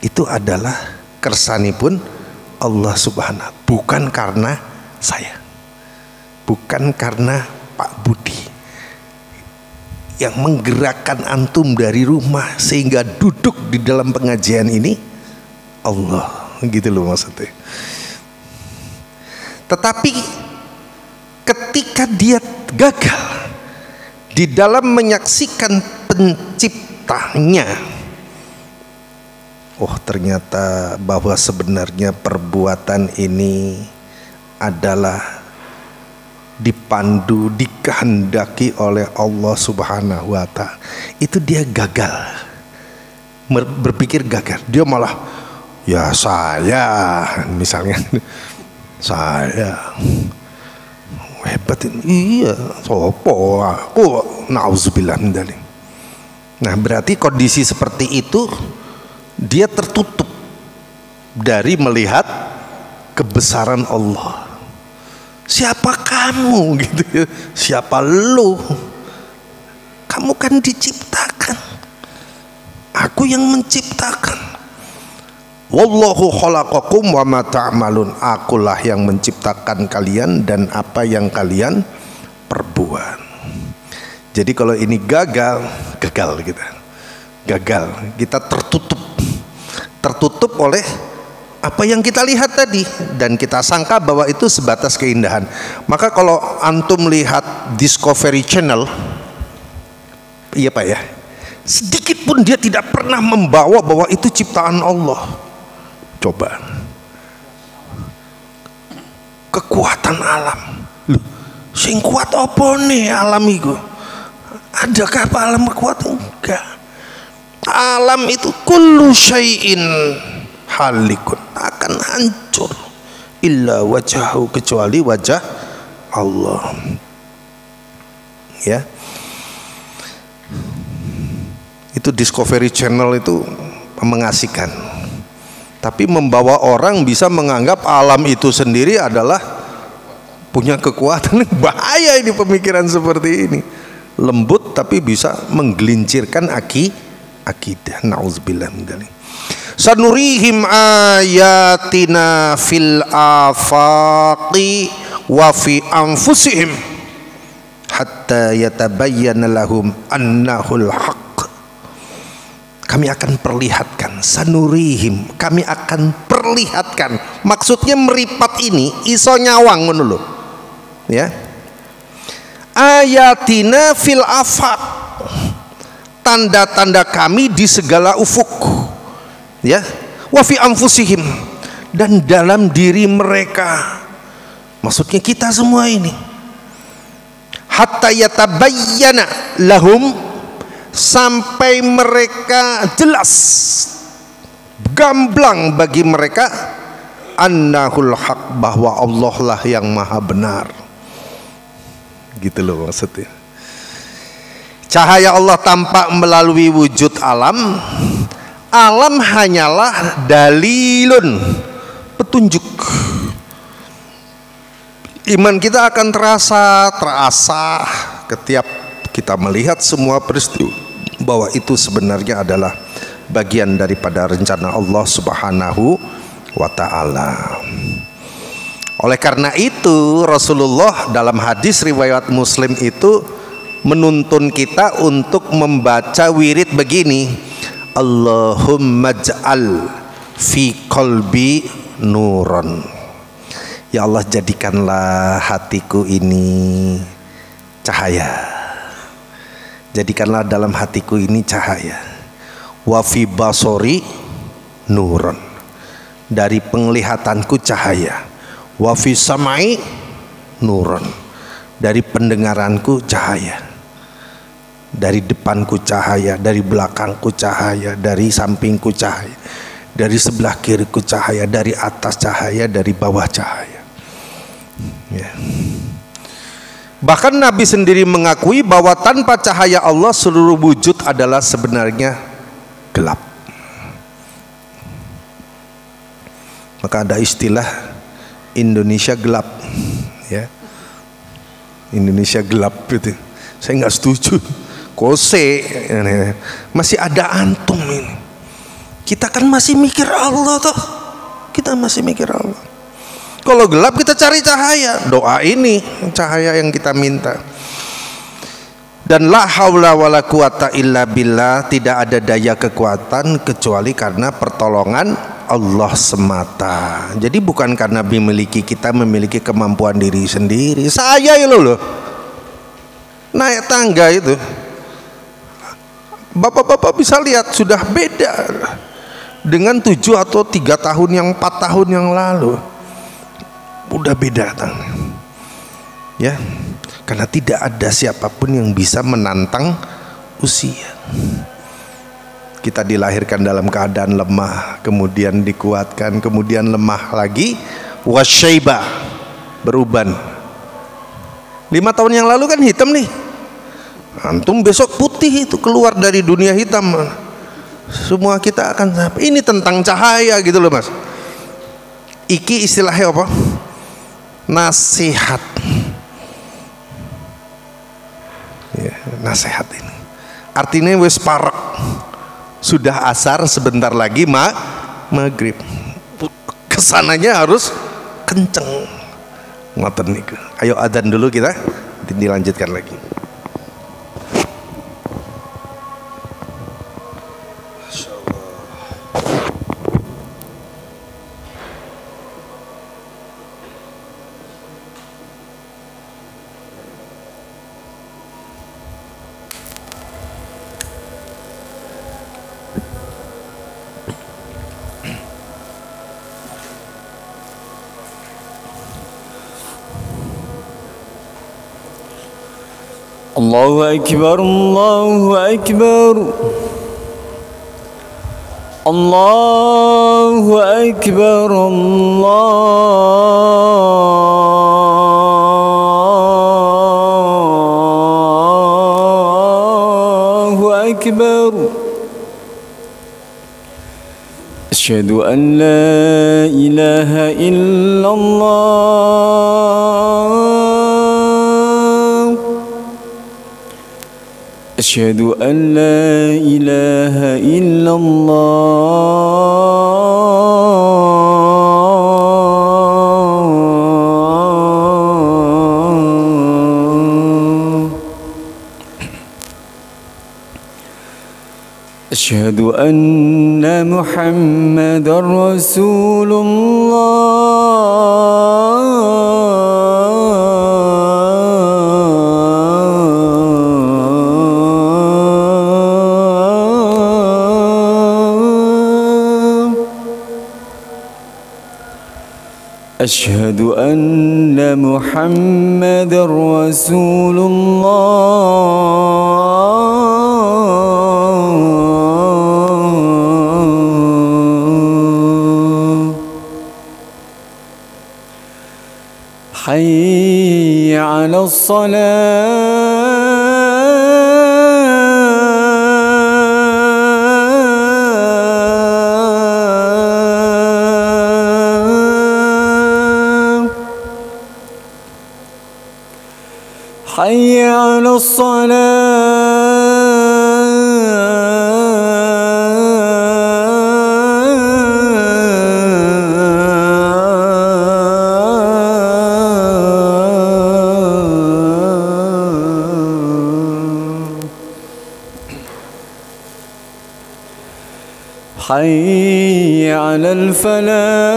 [SPEAKER 2] itu adalah kersanipun Allah Subhanahu, bukan karena saya, bukan karena Pak Budi yang menggerakkan antum dari rumah sehingga duduk di dalam pengajian ini, Allah, gitu loh maksudnya. Tetapi ketika dia gagal di dalam menyaksikan penciptanya, oh ternyata bahwa sebenarnya perbuatan ini adalah dipandu, dikehendaki oleh Allah Subhanahu wa Ta'ala, itu dia gagal, berpikir gagal. Dia malah, ya saya misalnya, saya hebat ini, iya sopo aku, nauzubillah min dzalik. Nah berarti kondisi seperti itu dia tertutup dari melihat kebesaran Allah. Siapa kamu gitu ya? Siapa lu? Kamu kan diciptakan, aku yang menciptakan. Wallahu khalaqakum wa ma ta'malun. Akulah yang menciptakan kalian dan apa yang kalian perbuat. Jadi kalau ini gagal kita. Gagal, kita tertutup oleh apa yang kita lihat tadi, dan kita sangka bahwa itu sebatas keindahan. Maka kalau antum lihat Discovery Channel, iya Pak ya, sedikit pun dia tidak pernah membawa bahwa itu ciptaan Allah. Coba kekuatan alam, loh, sing kuat apa nih alam itu? Adakah apa alam kuat? Enggak. Alam itu kullu syai'in halikun, akan hancur, illa wajhahu, kecuali wajah Allah. Ya, itu Discovery Channel itu mengasihkan. Tapi membawa orang bisa menganggap alam itu sendiri adalah punya kekuatan. Bahaya ini pemikiran seperti ini. Lembut tapi bisa menggelincirkan akidah. Nauzubillah min dzalik. Sanurihim ayatina fil afaqi wa fi anfusihim hatta yatabayyana lahum annahul haqq. Kami akan perlihatkan, sanurihim, kami akan perlihatkan. Maksudnya meripat ini iso nyawang ngono lho. Ya. Ayatina fil afaq, tanda-tanda kami di segala ufuk. Ya, wa fi anfusihim, dan dalam diri mereka. Maksudnya kita semua ini. Hatta yatabayyana lahum, sampai mereka jelas, gamblang bagi mereka, annahul haq, bahwa Allah lah yang maha benar. Gitu loh maksudnya. Cahaya Allah tampak melalui wujud alam. Alam hanyalah dalilun, petunjuk. Iman kita akan terasa ketika kita melihat semua peristiwa, bahwa itu sebenarnya adalah bagian daripada rencana Allah Subhanahu wa ta'ala. Oleh karena itu Rasulullah dalam hadis riwayat Muslim itu menuntun kita untuk membaca wirid begini, Allahumma ja'al fi qalbi nuran. Ya Allah, jadikanlah hatiku ini cahaya. Jadikanlah dalam hatiku ini cahaya. Wa fi basori nuran, dari penglihatanku cahaya. Wa fi samai nuran, dari pendengaranku cahaya. Dari depanku cahaya, dari belakangku cahaya, dari sampingku cahaya, dari sebelah kiriku cahaya, dari atas cahaya, dari bawah cahaya. Ya. Bahkan Nabi sendiri mengakui bahwa tanpa cahaya Allah seluruh wujud adalah sebenarnya gelap. Maka ada istilah Indonesia gelap, ya. Indonesia gelap itu. Saya nggak setuju. Kose, masih ada antum ini. Kita kan masih mikir Allah toh. Kita masih mikir Allah. Kalau gelap kita cari cahaya. Doa ini cahaya yang kita minta. Dan la haula wala quwata illa billah, tidak ada daya kekuatan kecuali karena pertolongan Allah semata. Jadi bukan karena kita memiliki kemampuan diri sendiri. Saya loh naik tangga itu, bapak-bapak bisa lihat sudah beda dengan 7 atau 3 tahun 4 tahun yang lalu. Udah beda ya, karena tidak ada siapapun yang bisa menantang usia. Kita dilahirkan dalam keadaan lemah, kemudian dikuatkan, kemudian lemah lagi, wasyaiba, beruban. 5 tahun yang lalu kan hitam nih, antum besok putih, itu keluar dari dunia hitam. Semua kita akan sampai. Ini tentang cahaya gitu loh mas. Iki istilahnya apa? Nasihat ya, nasihat ini artinya wis parek, sudah asar, sebentar lagi maghrib, kesananya harus kenceng ngoten niku. Ayo adzan dulu, kita dilanjutkan lagi.
[SPEAKER 3] Allahu Akbar, Allahu Akbar, Allahu Akbar, Allahu Akbar. أشهد أن لا إله إلا الله أشهد أن لا إله إلا الله أشهد أن محمدا رسول الله أشهد أن محمدا رسول الله حي على الصلاة حي على الصلاة حي على الفلاح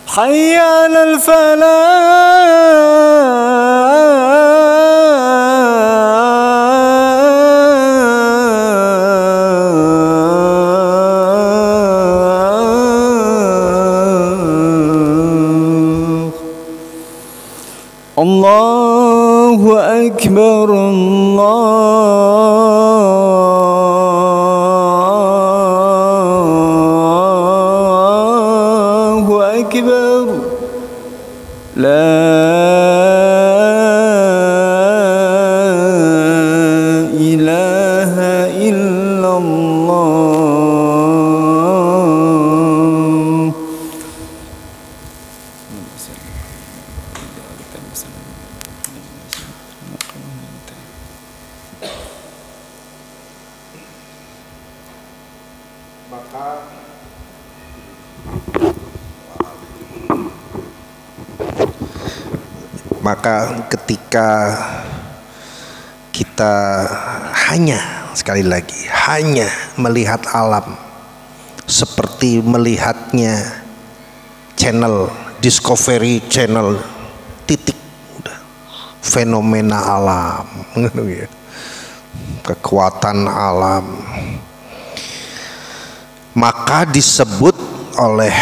[SPEAKER 3] حي على الفلاح الله أكبر الله أكبر لا إله إلا الله
[SPEAKER 2] Maka ketika kita hanya, sekali lagi, hanya melihat alam seperti melihatnya channel Discovery Channel, titik, udah, fenomena alam, kekuatan alam, maka disebut oleh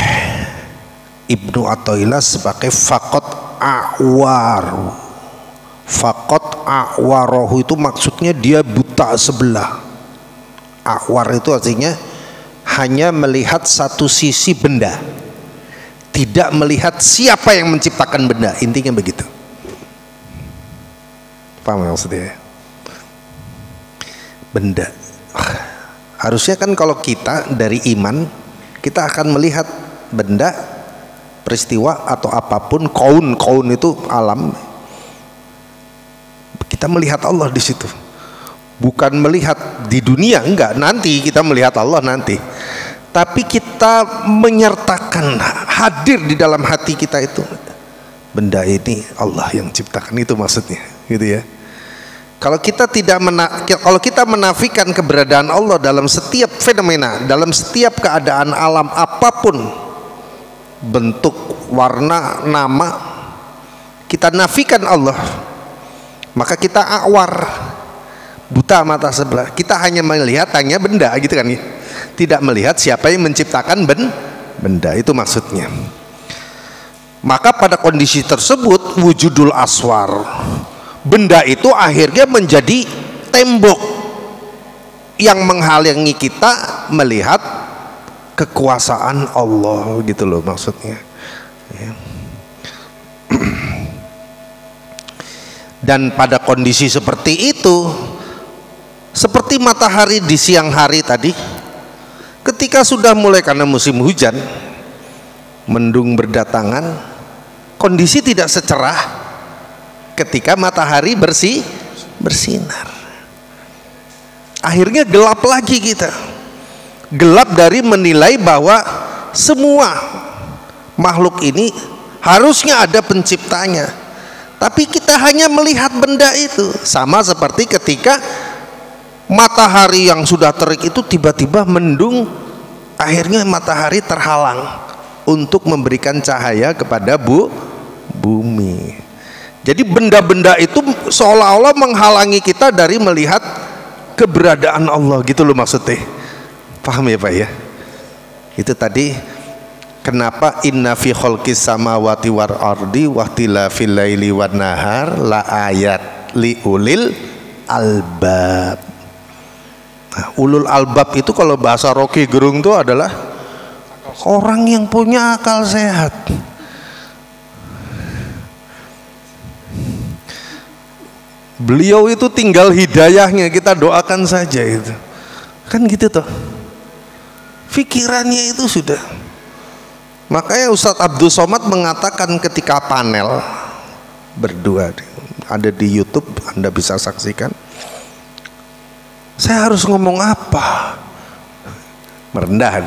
[SPEAKER 2] Ibnu Athaillah sebagai faqat a'waru. Faqat a'warahu itu maksudnya dia buta sebelah. A'war itu artinya hanya melihat satu sisi benda, tidak melihat siapa yang menciptakan benda, intinya begitu. Paham maksudnya? Benda. Harusnya kan kalau kita dari iman, kita akan melihat benda, peristiwa atau apapun, kaun itu alam. Kita melihat Allah di situ. Bukan melihat di dunia, enggak, nanti kita melihat Allah nanti. Tapi kita menyertakan, hadir di dalam hati kita itu. Benda ini Allah yang ciptakan, itu maksudnya, gitu ya. Kalau kita kalau kita menafikan keberadaan Allah dalam setiap fenomena, dalam setiap keadaan alam apapun, bentuk, warna, nama, kita nafikan Allah, maka kita a'war, buta mata sebelah. Kita hanya melihat benda, gitu kan ya. Tidak melihat siapa yang menciptakan benda, itu maksudnya. Maka pada kondisi tersebut wujudul aswar, benda itu akhirnya menjadi tembok yang menghalangi kita melihat kekuasaan Allah, gitu loh maksudnya ya. Dan pada kondisi seperti itu, seperti matahari di siang hari tadi, ketika sudah mulai karena musim hujan, mendung berdatangan, kondisi tidak secerah ketika matahari bersinar. Akhirnya gelap lagi kita. Gelap dari menilai bahwa semua makhluk ini harusnya ada penciptanya, tapi kita hanya melihat benda itu. Sama seperti ketika matahari yang sudah terik itu tiba-tiba mendung, akhirnya matahari terhalang untuk memberikan cahaya kepada bumi. Jadi benda-benda itu seolah-olah menghalangi kita dari melihat keberadaan Allah, gitu loh maksudnya. Paham ya Pak ya? Itu tadi kenapa inna fi khalqis samawati wal ardi wahtilafil laili wan nahar la ayat li ulil albab. Nah, ulul albab itu kalau bahasa Rocky Gerung itu adalah orang yang punya akal sehat. Beliau itu tinggal hidayahnya, kita doakan saja itu. Kan gitu toh. Pikirannya itu sudah. Makanya Ustadz Abdul Somad mengatakan ketika panel berdua, ada di YouTube, Anda bisa saksikan. Saya harus ngomong apa? Merendah,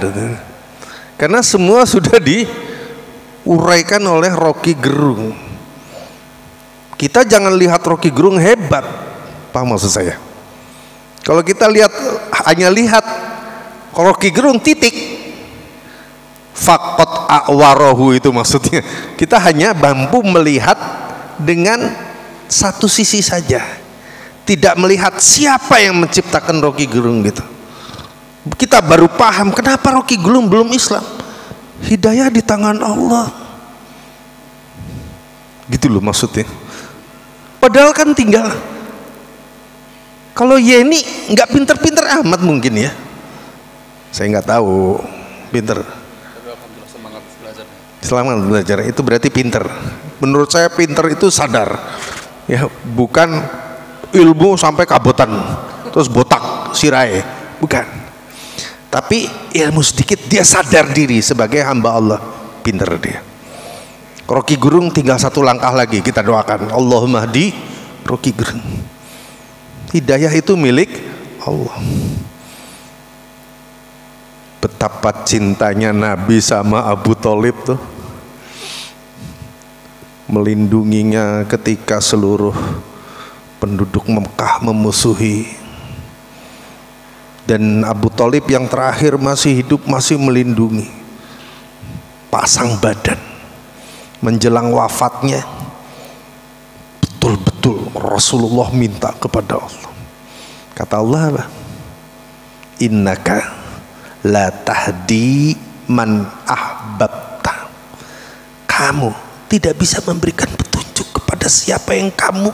[SPEAKER 2] karena semua sudah diuraikan oleh Rocky Gerung. Kita jangan lihat Rocky Gerung hebat, paham maksud saya? Kalau kita lihat hanya lihat Rocky Gerung titik, faqat a'warahu, itu maksudnya kita hanya mampu melihat dengan satu sisi saja, tidak melihat siapa yang menciptakan Rocky Gerung gitu. Kita baru paham kenapa Rocky Gerung belum Islam. Hidayah di tangan Allah, gitu loh maksudnya. Padahal kan tinggal, kalau Yeni nggak pinter-pinter amat mungkin ya, saya nggak tahu pinter. Semangat belajar itu berarti pinter. Menurut saya pinter itu sadar, ya, bukan ilmu sampai kabotan terus botak sirai, bukan. Tapi ilmu sedikit, dia sadar diri sebagai hamba Allah, pinter dia. Rocky Gerung tinggal satu langkah lagi, kita doakan Allahumma hdi Rocky Gerung. Hidayah itu milik Allah. Betapa cintanya Nabi sama Abu Thalib tuh, melindunginya ketika seluruh penduduk Mekah memusuhi, dan Abu Thalib yang terakhir masih hidup masih melindungi, pasang badan. Menjelang wafatnya betul-betul Rasulullah minta kepada Allah, kata Allah apa? Innaka la tahdi man ahbabta. Kamu tidak bisa memberikan petunjuk kepada siapa yang kamu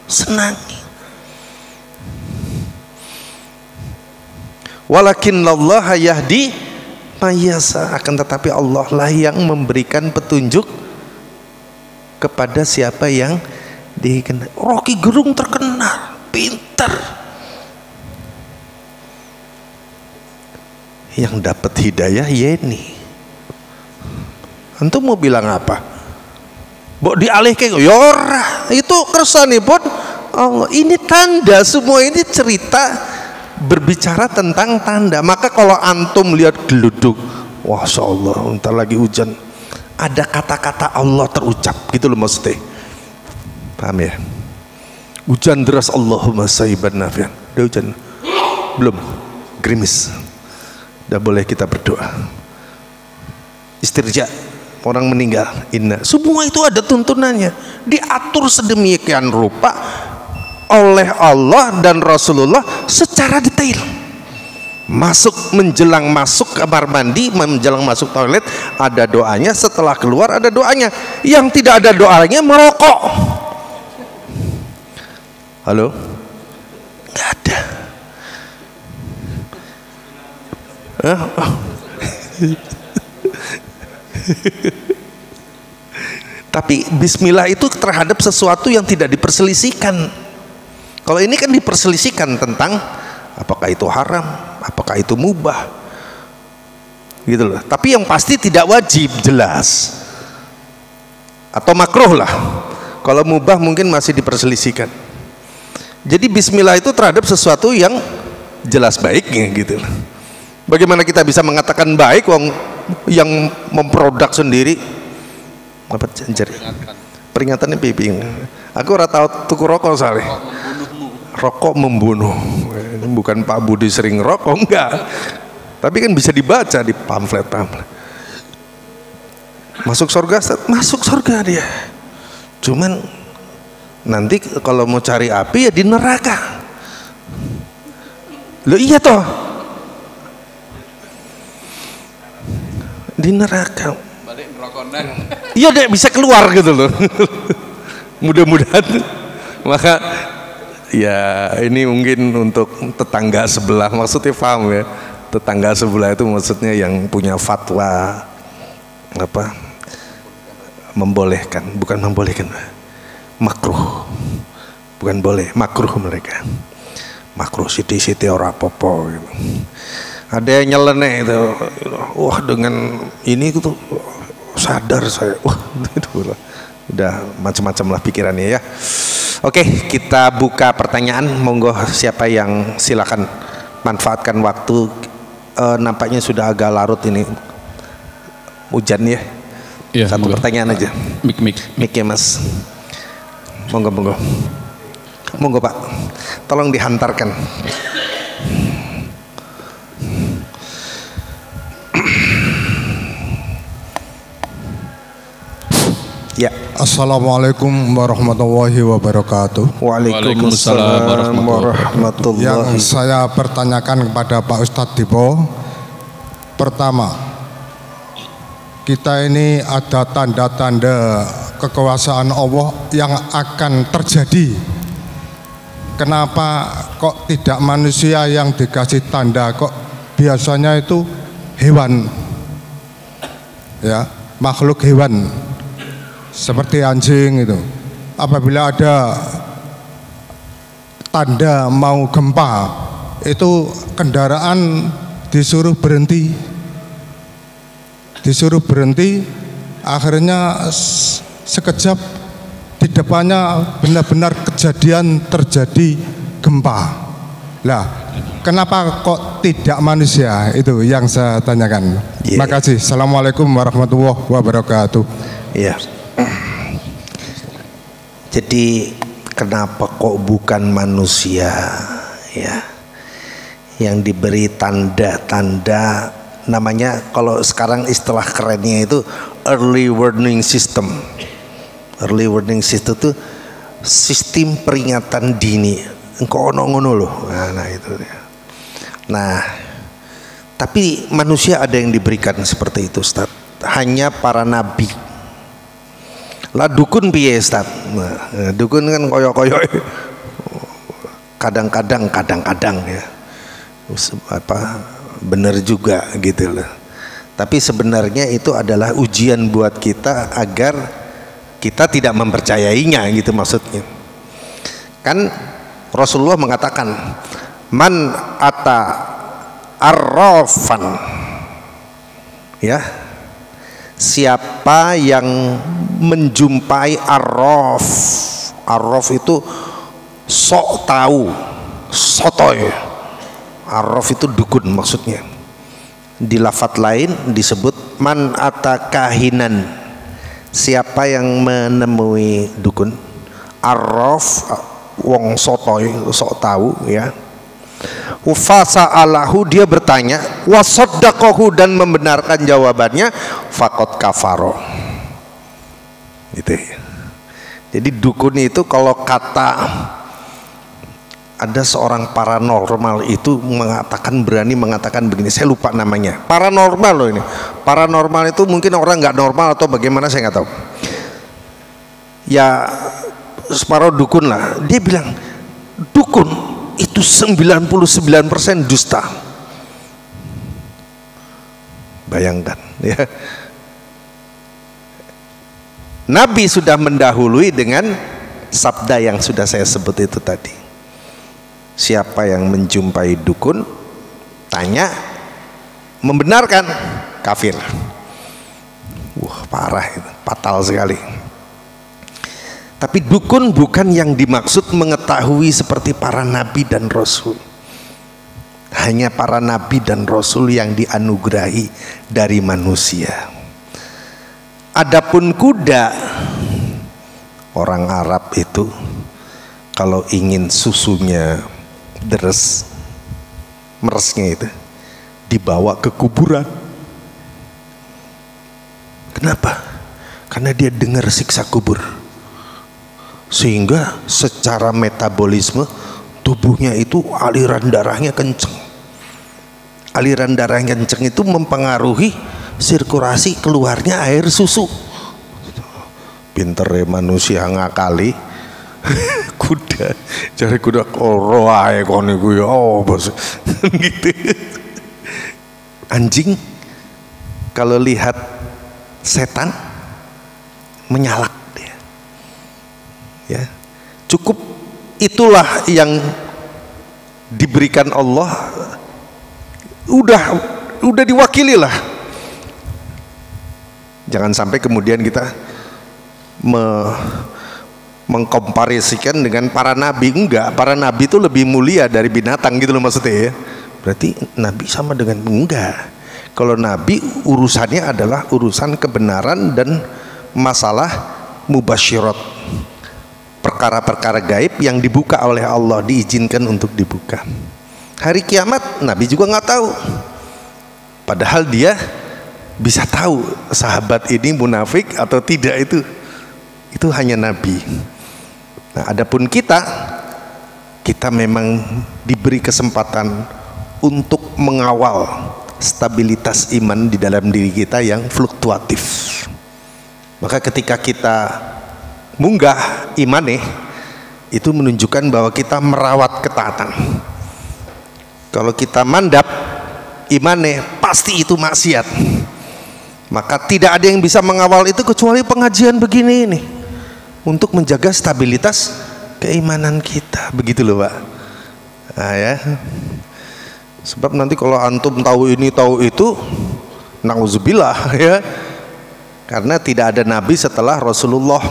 [SPEAKER 2] senangi. Walakin Allah yahdi mayasa, akan tetapi Allah lah yang memberikan petunjuk kepada siapa yang dikehendaki. Rocky Gerung terkenal, pintar. Yang dapat hidayah Yeni. Antum mau bilang apa? Mbok dialihkan, yora itu kersanipun Allah. Ini tanda, semua ini cerita berbicara tentang tanda. Maka kalau antum lihat geluduk, wah Masya Allah, ntar lagi hujan, ada kata-kata Allah terucap, gitu loh maksudnya. Paham ya? Hujan deras, Allahumma sayyiban nafian. Udah hujan? Belum? Gerimis. Udah boleh kita berdoa. Istirja, orang meninggal, inna, semua itu ada tuntunannya, diatur sedemikian rupa oleh Allah dan Rasulullah secara detail. Menjelang masuk kamar mandi, menjelang masuk toilet ada doanya, setelah keluar ada doanya. Yang tidak ada doanya merokok. Halo? Nggak ada. Tapi bismillah itu terhadap sesuatu yang tidak diperselisihkan. Kalau ini kan diperselisihkan tentang apakah itu haram, apakah itu mubah, gitu loh. Tapi yang pasti tidak wajib, jelas, atau makruh lah. Kalau mubah mungkin masih diperselisihkan. Jadi bismillah itu terhadap sesuatu yang jelas baiknya, gitu loh. Bagaimana kita bisa mengatakan baik wong yang memproduk sendiri? Apa jari? Peringatannya pipi. Aku ora tahu tuku rokok sale. Rokok membunuh. Bukan Pak Budi sering rokok, enggak. Tapi kan bisa dibaca di pamflet-pamflet. Masuk surga, masuk surga dia. Cuman nanti kalau mau cari api ya di neraka. Loh iya toh. Di neraka. Balik nerokonan. Iya deh, bisa keluar gitu loh. Mudah-mudahan. Maka ya ini mungkin untuk tetangga sebelah, maksudnya paham ya, tetangga sebelah itu maksudnya yang punya fatwa apa, membolehkan, bukan membolehkan, makruh, bukan boleh, makruh mereka, makruh siti-siti ora popo gitu. Ada yang nyeleneh itu, wah dengan ini tuh sadar saya, wah itu udah macam-macam lah pikirannya ya. Oke, kita buka pertanyaan, monggo siapa yang silakan manfaatkan waktu. Nampaknya sudah agak larut ini hujan ya.
[SPEAKER 1] Ya,
[SPEAKER 2] satu monggo. Pertanyaan aja. Mik ya Mas. Monggo Pak, tolong dihantarkan. Ya.
[SPEAKER 4] Assalamualaikum warahmatullahi wabarakatuh.
[SPEAKER 2] Waalaikumsalam warahmatullahi.
[SPEAKER 4] Yang saya pertanyakan kepada Pak Ustadz Dipo, pertama, kita ini ada tanda-tanda kekuasaan Allah yang akan terjadi. Kenapa kok tidak manusia yang dikasih tanda, kok biasanya itu hewan, ya, makhluk hewan seperti anjing itu. Apabila ada tanda mau gempa, itu kendaraan disuruh berhenti, akhirnya sekejap di depannya benar-benar kejadian terjadi gempa. Lah, kenapa kok tidak manusia? Itu yang saya tanyakan. Terima kasih. Assalamualaikum warahmatullahi wabarakatuh.
[SPEAKER 2] Iya. Jadi kenapa kok bukan manusia ya yang diberi tanda-tanda, namanya kalau sekarang istilah kerennya itu early warning system. Early warning system itu sistem peringatan dini. Engkau ngono loh. Nah itu ya. Nah, tapi manusia ada yang diberikan seperti itu, Ustaz. Hanya para nabi. Lah dukun piye, Ustaz? Nah, dukun kan koyo-koyo kadang-kadang ya. Apa benar juga gitu loh. Tapi sebenarnya itu adalah ujian buat kita agar kita tidak mempercayainya gitu maksudnya. Kan Rasulullah mengatakan, man ata arrafan, ya, siapa yang menjumpai arraf. Arraf itu sok tahu, sotoy. Arraf itu dukun maksudnya. Di lafadz lain disebut man ata kahinan, siapa yang menemui dukun. Arraf wong sotoy, sok tahu ya. Ufasa alahu, dia bertanya, wasodakohu, dan membenarkan jawabannya, fakot kafaro. Gitu ya. Jadi dukun itu kalau kata ada seorang paranormal itu mengatakan, berani mengatakan begini, saya lupa namanya, paranormal loh ini. Paranormal itu mungkin orang nggak normal atau bagaimana saya nggak tahu. Ya separuh dukun lah. Dia bilang dukun itu 99% dusta. Bayangkan ya. Nabi sudah mendahului dengan sabda yang sudah saya sebut itu tadi. Siapa yang menjumpai dukun, tanya, membenarkan, kafir. Wah, parah itu, fatal sekali. Tapi dukun bukan yang dimaksud mengetahui seperti para nabi dan rasul. Hanya para nabi dan rasul yang dianugerahi dari manusia. Adapun kuda, orang Arab itu kalau ingin susunya deres, meresnya itu dibawa ke kuburan. Kenapa? Karena dia dengar siksa kubur, sehingga secara metabolisme tubuhnya itu aliran darahnya kenceng. Aliran darah yang kenceng itu mempengaruhi sirkulasi keluarnya air susu. Pinter ya manusia ngakali. Kuda, cari kuda koro ae kono iku ya bos. Gitu. Anjing kalau lihat setan menyalak dia. Ya. Cukup itulah yang diberikan Allah. Udah diwakili lah. Jangan sampai kemudian kita mengkomparisikan dengan para nabi. Enggak, para nabi itu lebih mulia dari binatang gitu loh maksudnya ya. Berarti nabi sama dengan enggak. Kalau nabi urusannya adalah urusan kebenaran dan masalah mubasyirat, perkara-perkara gaib yang dibuka oleh Allah, diizinkan untuk dibuka. Hari kiamat nabi juga nggak tahu, padahal dia bisa tahu sahabat ini munafik atau tidak, itu hanya nabi. Nah, adapun kita memang diberi kesempatan untuk mengawal stabilitas iman di dalam diri kita yang fluktuatif. Maka ketika kita munggah imane, itu menunjukkan bahwa kita merawat ketaatan. Kalau kita mandap imane, pasti itu maksiat. Maka tidak ada yang bisa mengawal itu kecuali pengajian begini ini, untuk menjaga stabilitas keimanan kita. Begitu loh Pak. Nah, ya. Sebab nanti kalau antum tahu ini tahu itu, na'udzubillah ya. Karena tidak ada nabi setelah Rasulullah.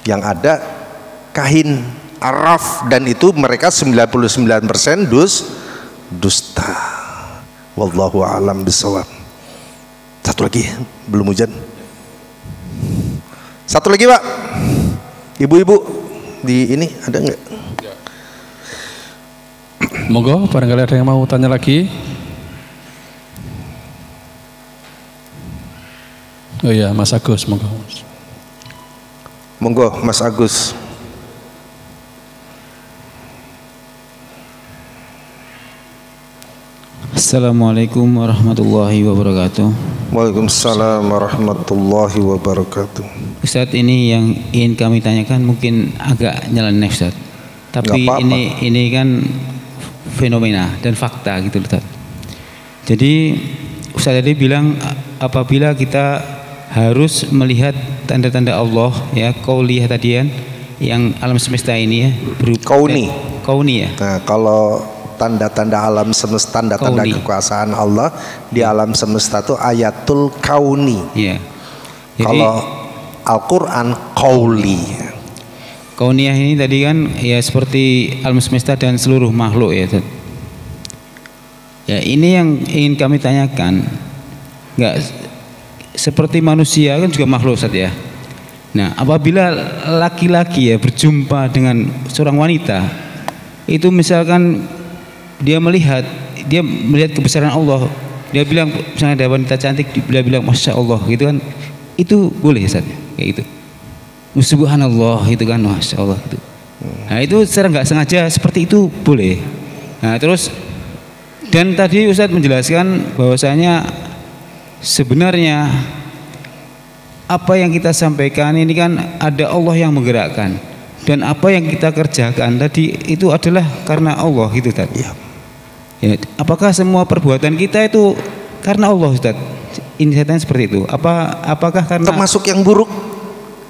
[SPEAKER 2] Yang ada kahin, araf, dan itu mereka 99% dusta. Wallahu a'lam bishawab. Satu lagi, belum hujan. Satu lagi Pak, ibu-ibu di ini ada nggak?
[SPEAKER 1] Monggo, barangkali ada yang mau tanya lagi. Oh iya, Mas Agus, monggo.
[SPEAKER 2] Monggo, Mas Agus.
[SPEAKER 3] Assalamualaikum warahmatullahi wabarakatuh.
[SPEAKER 2] Waalaikumsalam warahmatullahi wabarakatuh.
[SPEAKER 3] Ustadz, ini yang ingin kami tanyakan mungkin agak nyeleneh Ustadz, tapi ini kan fenomena dan fakta gitu Ustadz. Jadi Ustadz tadi bilang apabila kita harus melihat tanda-tanda Allah ya, qauliyah tadian yang alam semesta ini ya, kauni ya.
[SPEAKER 2] Nah, kalau tanda-tanda alam semesta, tanda-tanda kekuasaan Allah di alam semesta itu ayatul kauni.
[SPEAKER 3] Ya. Jadi,
[SPEAKER 2] kalau Al-Quran qauli.
[SPEAKER 3] Kauniyah ini tadi kan ya seperti alam semesta dan seluruh makhluk ya. Ya ini yang ingin kami tanyakan. Enggak seperti manusia kan juga makhluk Ustaz ya. Nah, apabila laki-laki ya berjumpa dengan seorang wanita, itu misalkan dia melihat kebesaran Allah, dia bilang misalnya ada wanita cantik, dia bilang masya Allah gitu kan, itu boleh Ustaz kayak gitu. Subhanallah itu kan masya Allah gitu. Nah itu secara nggak sengaja seperti itu boleh. Nah terus dan tadi Ustaz menjelaskan bahwasanya sebenarnya apa yang kita sampaikan ini kan ada Allah yang menggerakkan, dan apa yang kita kerjakan tadi itu adalah karena Allah gitu tadi. Ya, apakah semua perbuatan kita itu karena Allah Ustaz? Ini saya tanya seperti itu. Apakah karena
[SPEAKER 2] termasuk yang buruk?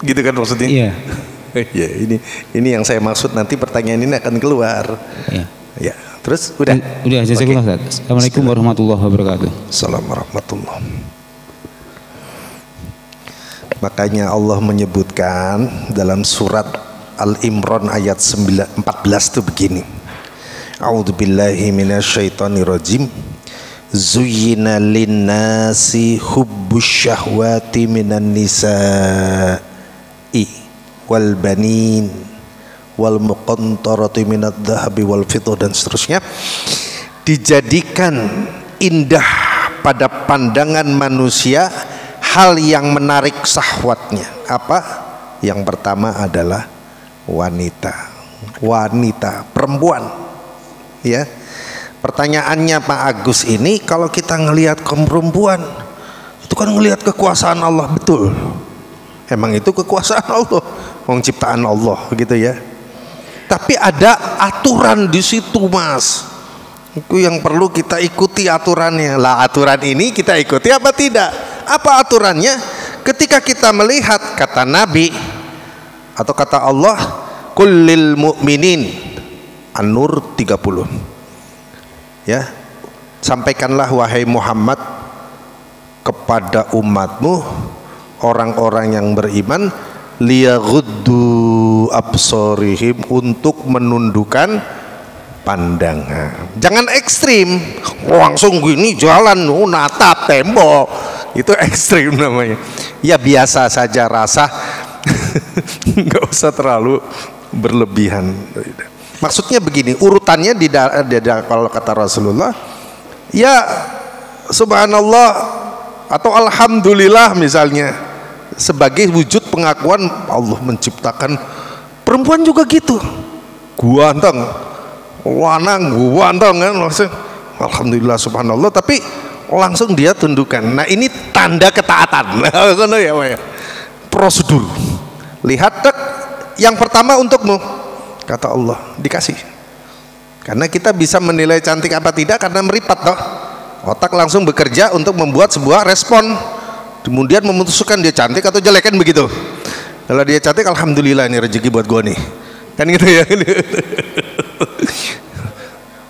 [SPEAKER 2] Gitu kan maksudnya?
[SPEAKER 3] Iya.
[SPEAKER 2] Ya, ini yang saya maksud, nanti pertanyaan ini akan keluar.
[SPEAKER 3] Iya.
[SPEAKER 2] Ya, terus udah.
[SPEAKER 3] Udah, jazakallah Ustaz. Assalamualaikum warahmatullahi wabarakatuh.
[SPEAKER 2] Assalamualaikum warahmatullahi. Makanya Allah menyebutkan dalam surat Al-Imran ayat 14 itu begini. A'udzubillahi minasyaitonirrajim. Zuyyina linnasi hubbus syahwati minan nisa'i wal banin wal muqantarati minadh dhahabi wal fiddah, dan seterusnya. Dijadikan indah pada pandangan manusia hal yang menarik syahwatnya. Apa? Yang pertama adalah wanita, perempuan. Ya. Pertanyaannya Pak Agus ini, kalau kita ngelihat perempuan itu kan ngelihat kekuasaan Allah, betul? Emang itu kekuasaan Allah, wong ciptaan Allah gitu ya. Tapi ada aturan di situ, Mas. Itu yang perlu kita ikuti aturannya. Lah, aturan ini kita ikuti apa tidak? Apa aturannya? Ketika kita melihat, kata Nabi atau kata Allah, kullil mu'minin, An-Nur 30. Ya, sampaikanlah wahai Muhammad kepada umatmu, orang-orang yang beriman, liyaghuddu absarihim, untuk menundukkan pandangan. Jangan ekstrim, langsung gini jalan natap tembok, itu ekstrim namanya. Ya biasa saja rasa, nggak usah terlalu berlebihan. Maksudnya begini, urutannya kalau kata Rasulullah, ya subhanallah atau alhamdulillah misalnya, sebagai wujud pengakuan Allah menciptakan perempuan juga gitu, guanteng, lanang guanteng kan, maksudnya alhamdulillah subhanallah, tapi langsung dia tundukkan. Nah ini tanda ketaatan. Prosedur. Lihat, yang pertama untukmu, kata Allah, dikasih. Karena kita bisa menilai cantik apa tidak karena meripat toh. Otak langsung bekerja untuk membuat sebuah respon, kemudian memutuskan dia cantik atau jelek, kan begitu. Kalau dia cantik, alhamdulillah ini rezeki buat gua nih, kan gitu ya.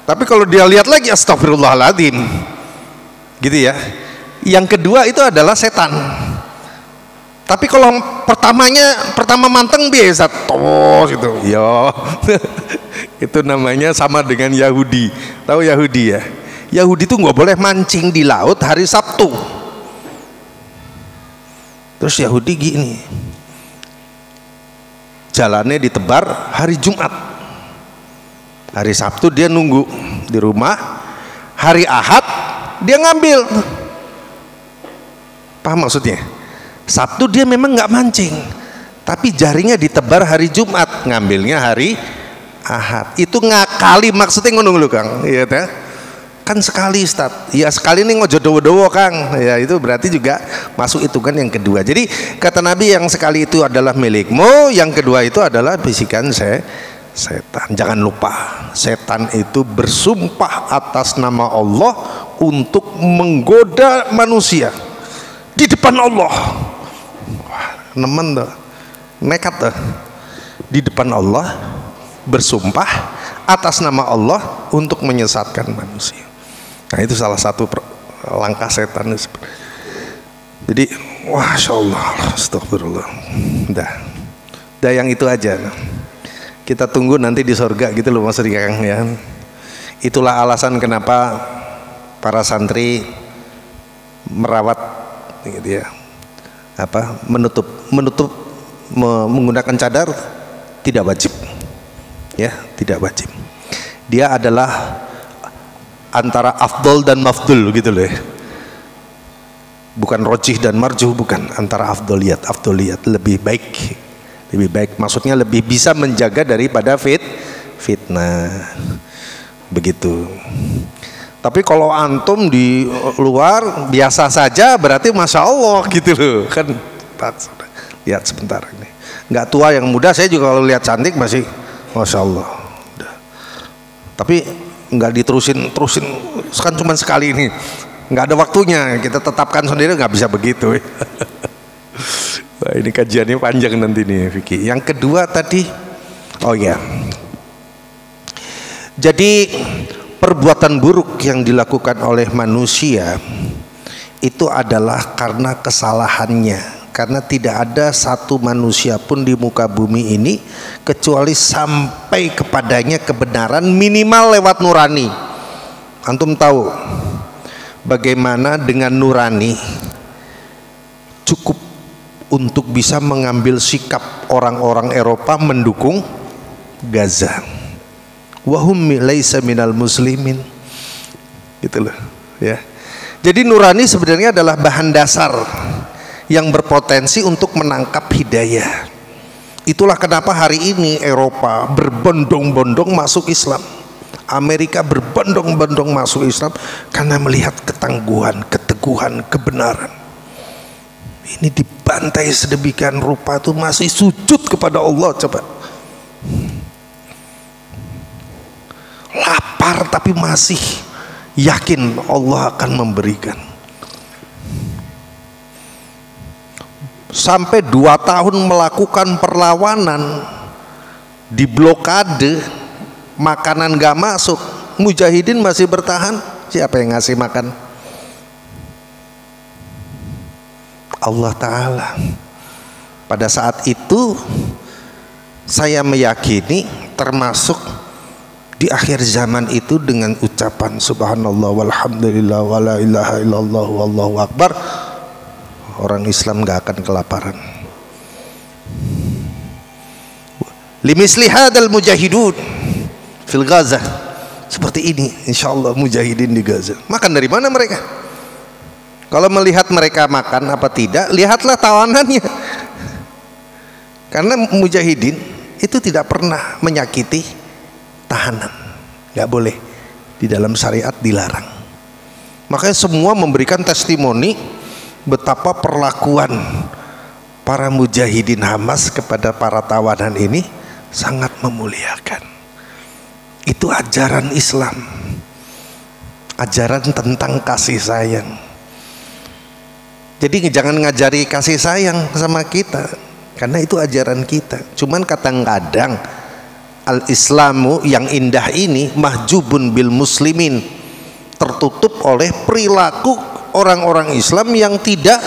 [SPEAKER 2] Tapi kalau dia lihat lagi, astagfirullahaladzim, gitu ya. Yang kedua itu adalah setan. Tapi kalau pertama manteng biasa tos itu, ya. Itu namanya sama dengan Yahudi. Tahu Yahudi ya? Yahudi itu nggak boleh mancing di laut hari Sabtu. Terus Yahudi gini, jalannya ditebar hari Jumat. Hari Sabtu dia nunggu di rumah, hari Ahad dia ngambil. Paham maksudnya? Sabtu dia memang nggak mancing, tapi jaringnya ditebar hari Jumat, ngambilnya hari Ahad. Itu ngakali, maksudnya ngono lho Kang, iya teh. Kan sekali Ustaz, ya sekali nih ngojo dowo-dowo Kang, ya itu berarti juga masuk hitungan yang kedua. Jadi kata Nabi, yang sekali itu adalah milikmu, yang kedua itu adalah bisikan setan. Jangan lupa, setan itu bersumpah atas nama Allah untuk menggoda manusia di depan Allah. Wah, nemen tuh, nekat tuh, di depan Allah bersumpah atas nama Allah untuk menyesatkan manusia. Nah itu salah satu langkah setan. Jadi, masya Allah, astagfirullah. Udah yang itu aja. Kita tunggu nanti di surga gitu loh maksudnya Kang ya. Itulah alasan kenapa para santri merawat gitu ya, menutup menggunakan cadar tidak wajib ya, tidak wajib. Dia adalah antara afdol dan mafdul gitu loh ya. Bukan rojih dan marjuh, bukan, antara afdoliyat lebih baik, maksudnya lebih bisa menjaga daripada fitnah begitu. Tapi kalau antum di luar biasa saja berarti masya Allah gitu loh kan. Lihat sebentar ini, nggak tua yang muda, saya juga kalau lihat cantik masih masya Allah. Tapi nggak terusin kan cuma sekali ini, nggak ada waktunya, kita tetapkan sendiri, nggak bisa begitu. Wah, ini kajiannya panjang nanti nih Vicky. Yang kedua tadi, oh ya, jadi perbuatan buruk yang dilakukan oleh manusia itu adalah karena kesalahannya. Karena tidak ada satu manusia pun di muka bumi ini kecuali sampai kepadanya kebenaran minimal lewat nurani. Antum tahu bagaimana dengan nurani cukup untuk bisa mengambil sikap orang-orang Eropa mendukung Gaza. Wahum laisa minal muslimin, gitu loh ya. Jadi nurani sebenarnya adalah bahan dasar yang berpotensi untuk menangkap hidayah. Itulah kenapa hari ini Eropa berbondong-bondong masuk Islam, Amerika berbondong-bondong masuk Islam, karena melihat ketangguhan, keteguhan, kebenaran. Ini dibantai sedemikian rupa tuh masih sujud kepada Allah. Coba lapar tapi masih yakin Allah akan memberikan. Sampai 2 tahun melakukan perlawanan, diblokade, makanan gak masuk, mujahidin masih bertahan. Siapa yang ngasih makan? Allah Ta'ala. Pada saat itu saya meyakini termasuk di akhir zaman itu dengan ucapan subhanallah walhamdulillah wala ilaha illallah wallahu akbar, orang Islam gak akan kelaparan. Limisli hadal mujahidun fil Gaza, seperti ini insyaallah mujahidin di Gaza. Makan dari mana mereka? Kalau melihat mereka makan apa tidak, lihatlah tawanannya. Karena mujahidin itu tidak pernah menyakiti tahanan, nggak boleh, di dalam syariat dilarang. Makanya semua memberikan testimoni betapa perlakuan para mujahidin Hamas kepada para tawanan ini sangat memuliakan. Itu ajaran Islam, ajaran tentang kasih sayang. Jadi jangan ngajari kasih sayang sama kita, karena itu ajaran kita. Cuman kadang-kadang al-Islamu yang indah ini mahjubun bil muslimin, tertutup oleh perilaku orang-orang Islam yang tidak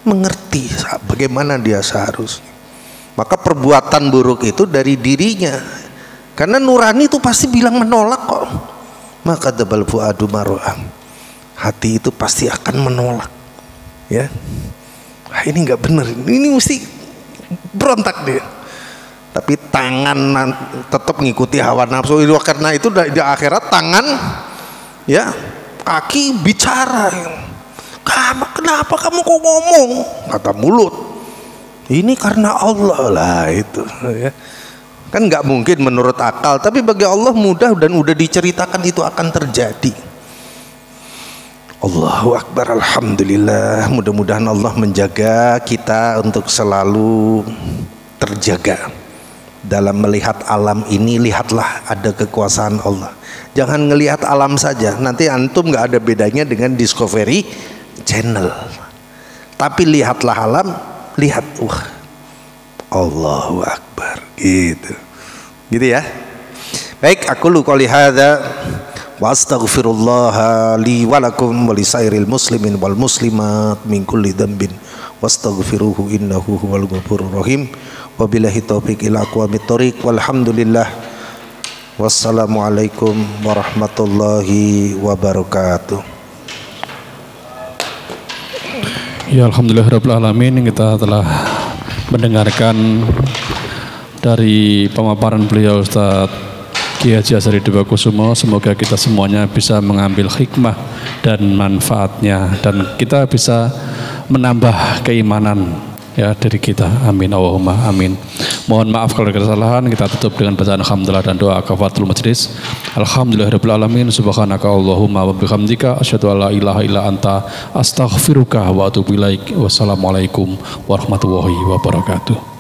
[SPEAKER 2] mengerti bagaimana dia seharusnya. Maka perbuatan buruk itu dari dirinya, karena nurani itu pasti bilang menolak kok. Maka dabal fuadu mar'ah, hati itu pasti akan menolak ya. Ini nggak benar, ini mesti berontak dia. Tapi tangan tetap mengikuti hawa nafsu. Karena itu di akhirat tangan ya, kaki bicara. Kenapa kamu kok ngomong? Kata mulut, ini karena Allah lah itu ya. Kan nggak mungkin menurut akal, tapi bagi Allah mudah dan udah diceritakan itu akan terjadi. Allahu Akbar, alhamdulillah. Mudah-mudahan Allah menjaga kita untuk selalu terjaga dalam melihat alam ini. Lihatlah ada kekuasaan Allah. Jangan ngelihat alam saja, nanti antum nggak ada bedanya dengan Discovery Channel. Tapi lihatlah alam, lihat, wah, Allahu Akbar, gitu ya. Baik, aku lu qouli hadza wa astaghfirullah li wa lakum wa lisairil muslimin wal muslimat min kulli dzambin wastaghfiruhu innahu huwal ghafurur rahim. Wabillahi taufiq ila aqwamit thoriq, walhamdulillah, wassalamualaikum warahmatullahi wabarakatuh.
[SPEAKER 1] Ya, alhamdulillahirabbil alamin. Kita telah mendengarkan dari pemaparan beliau Ustaz Kiai Haji Azhari Dewakusumo. Semoga kita semuanya bisa mengambil hikmah dan manfaatnya, dan kita bisa menambah keimanan ya dari kita. Amin Allahumma amin. Mohon maaf kalau ada kesalahan. Kita tutup dengan bacaan alhamdulillah dan doa kafaratul majlis. Alhamdulillahirabbil alamin. Subhanaka Allahumma wa bihamdika asyhadu an la ilaha illa anta astaghfiruka wa atubu ilaik. Wassalamualaikum warahmatullahi wabarakatuh.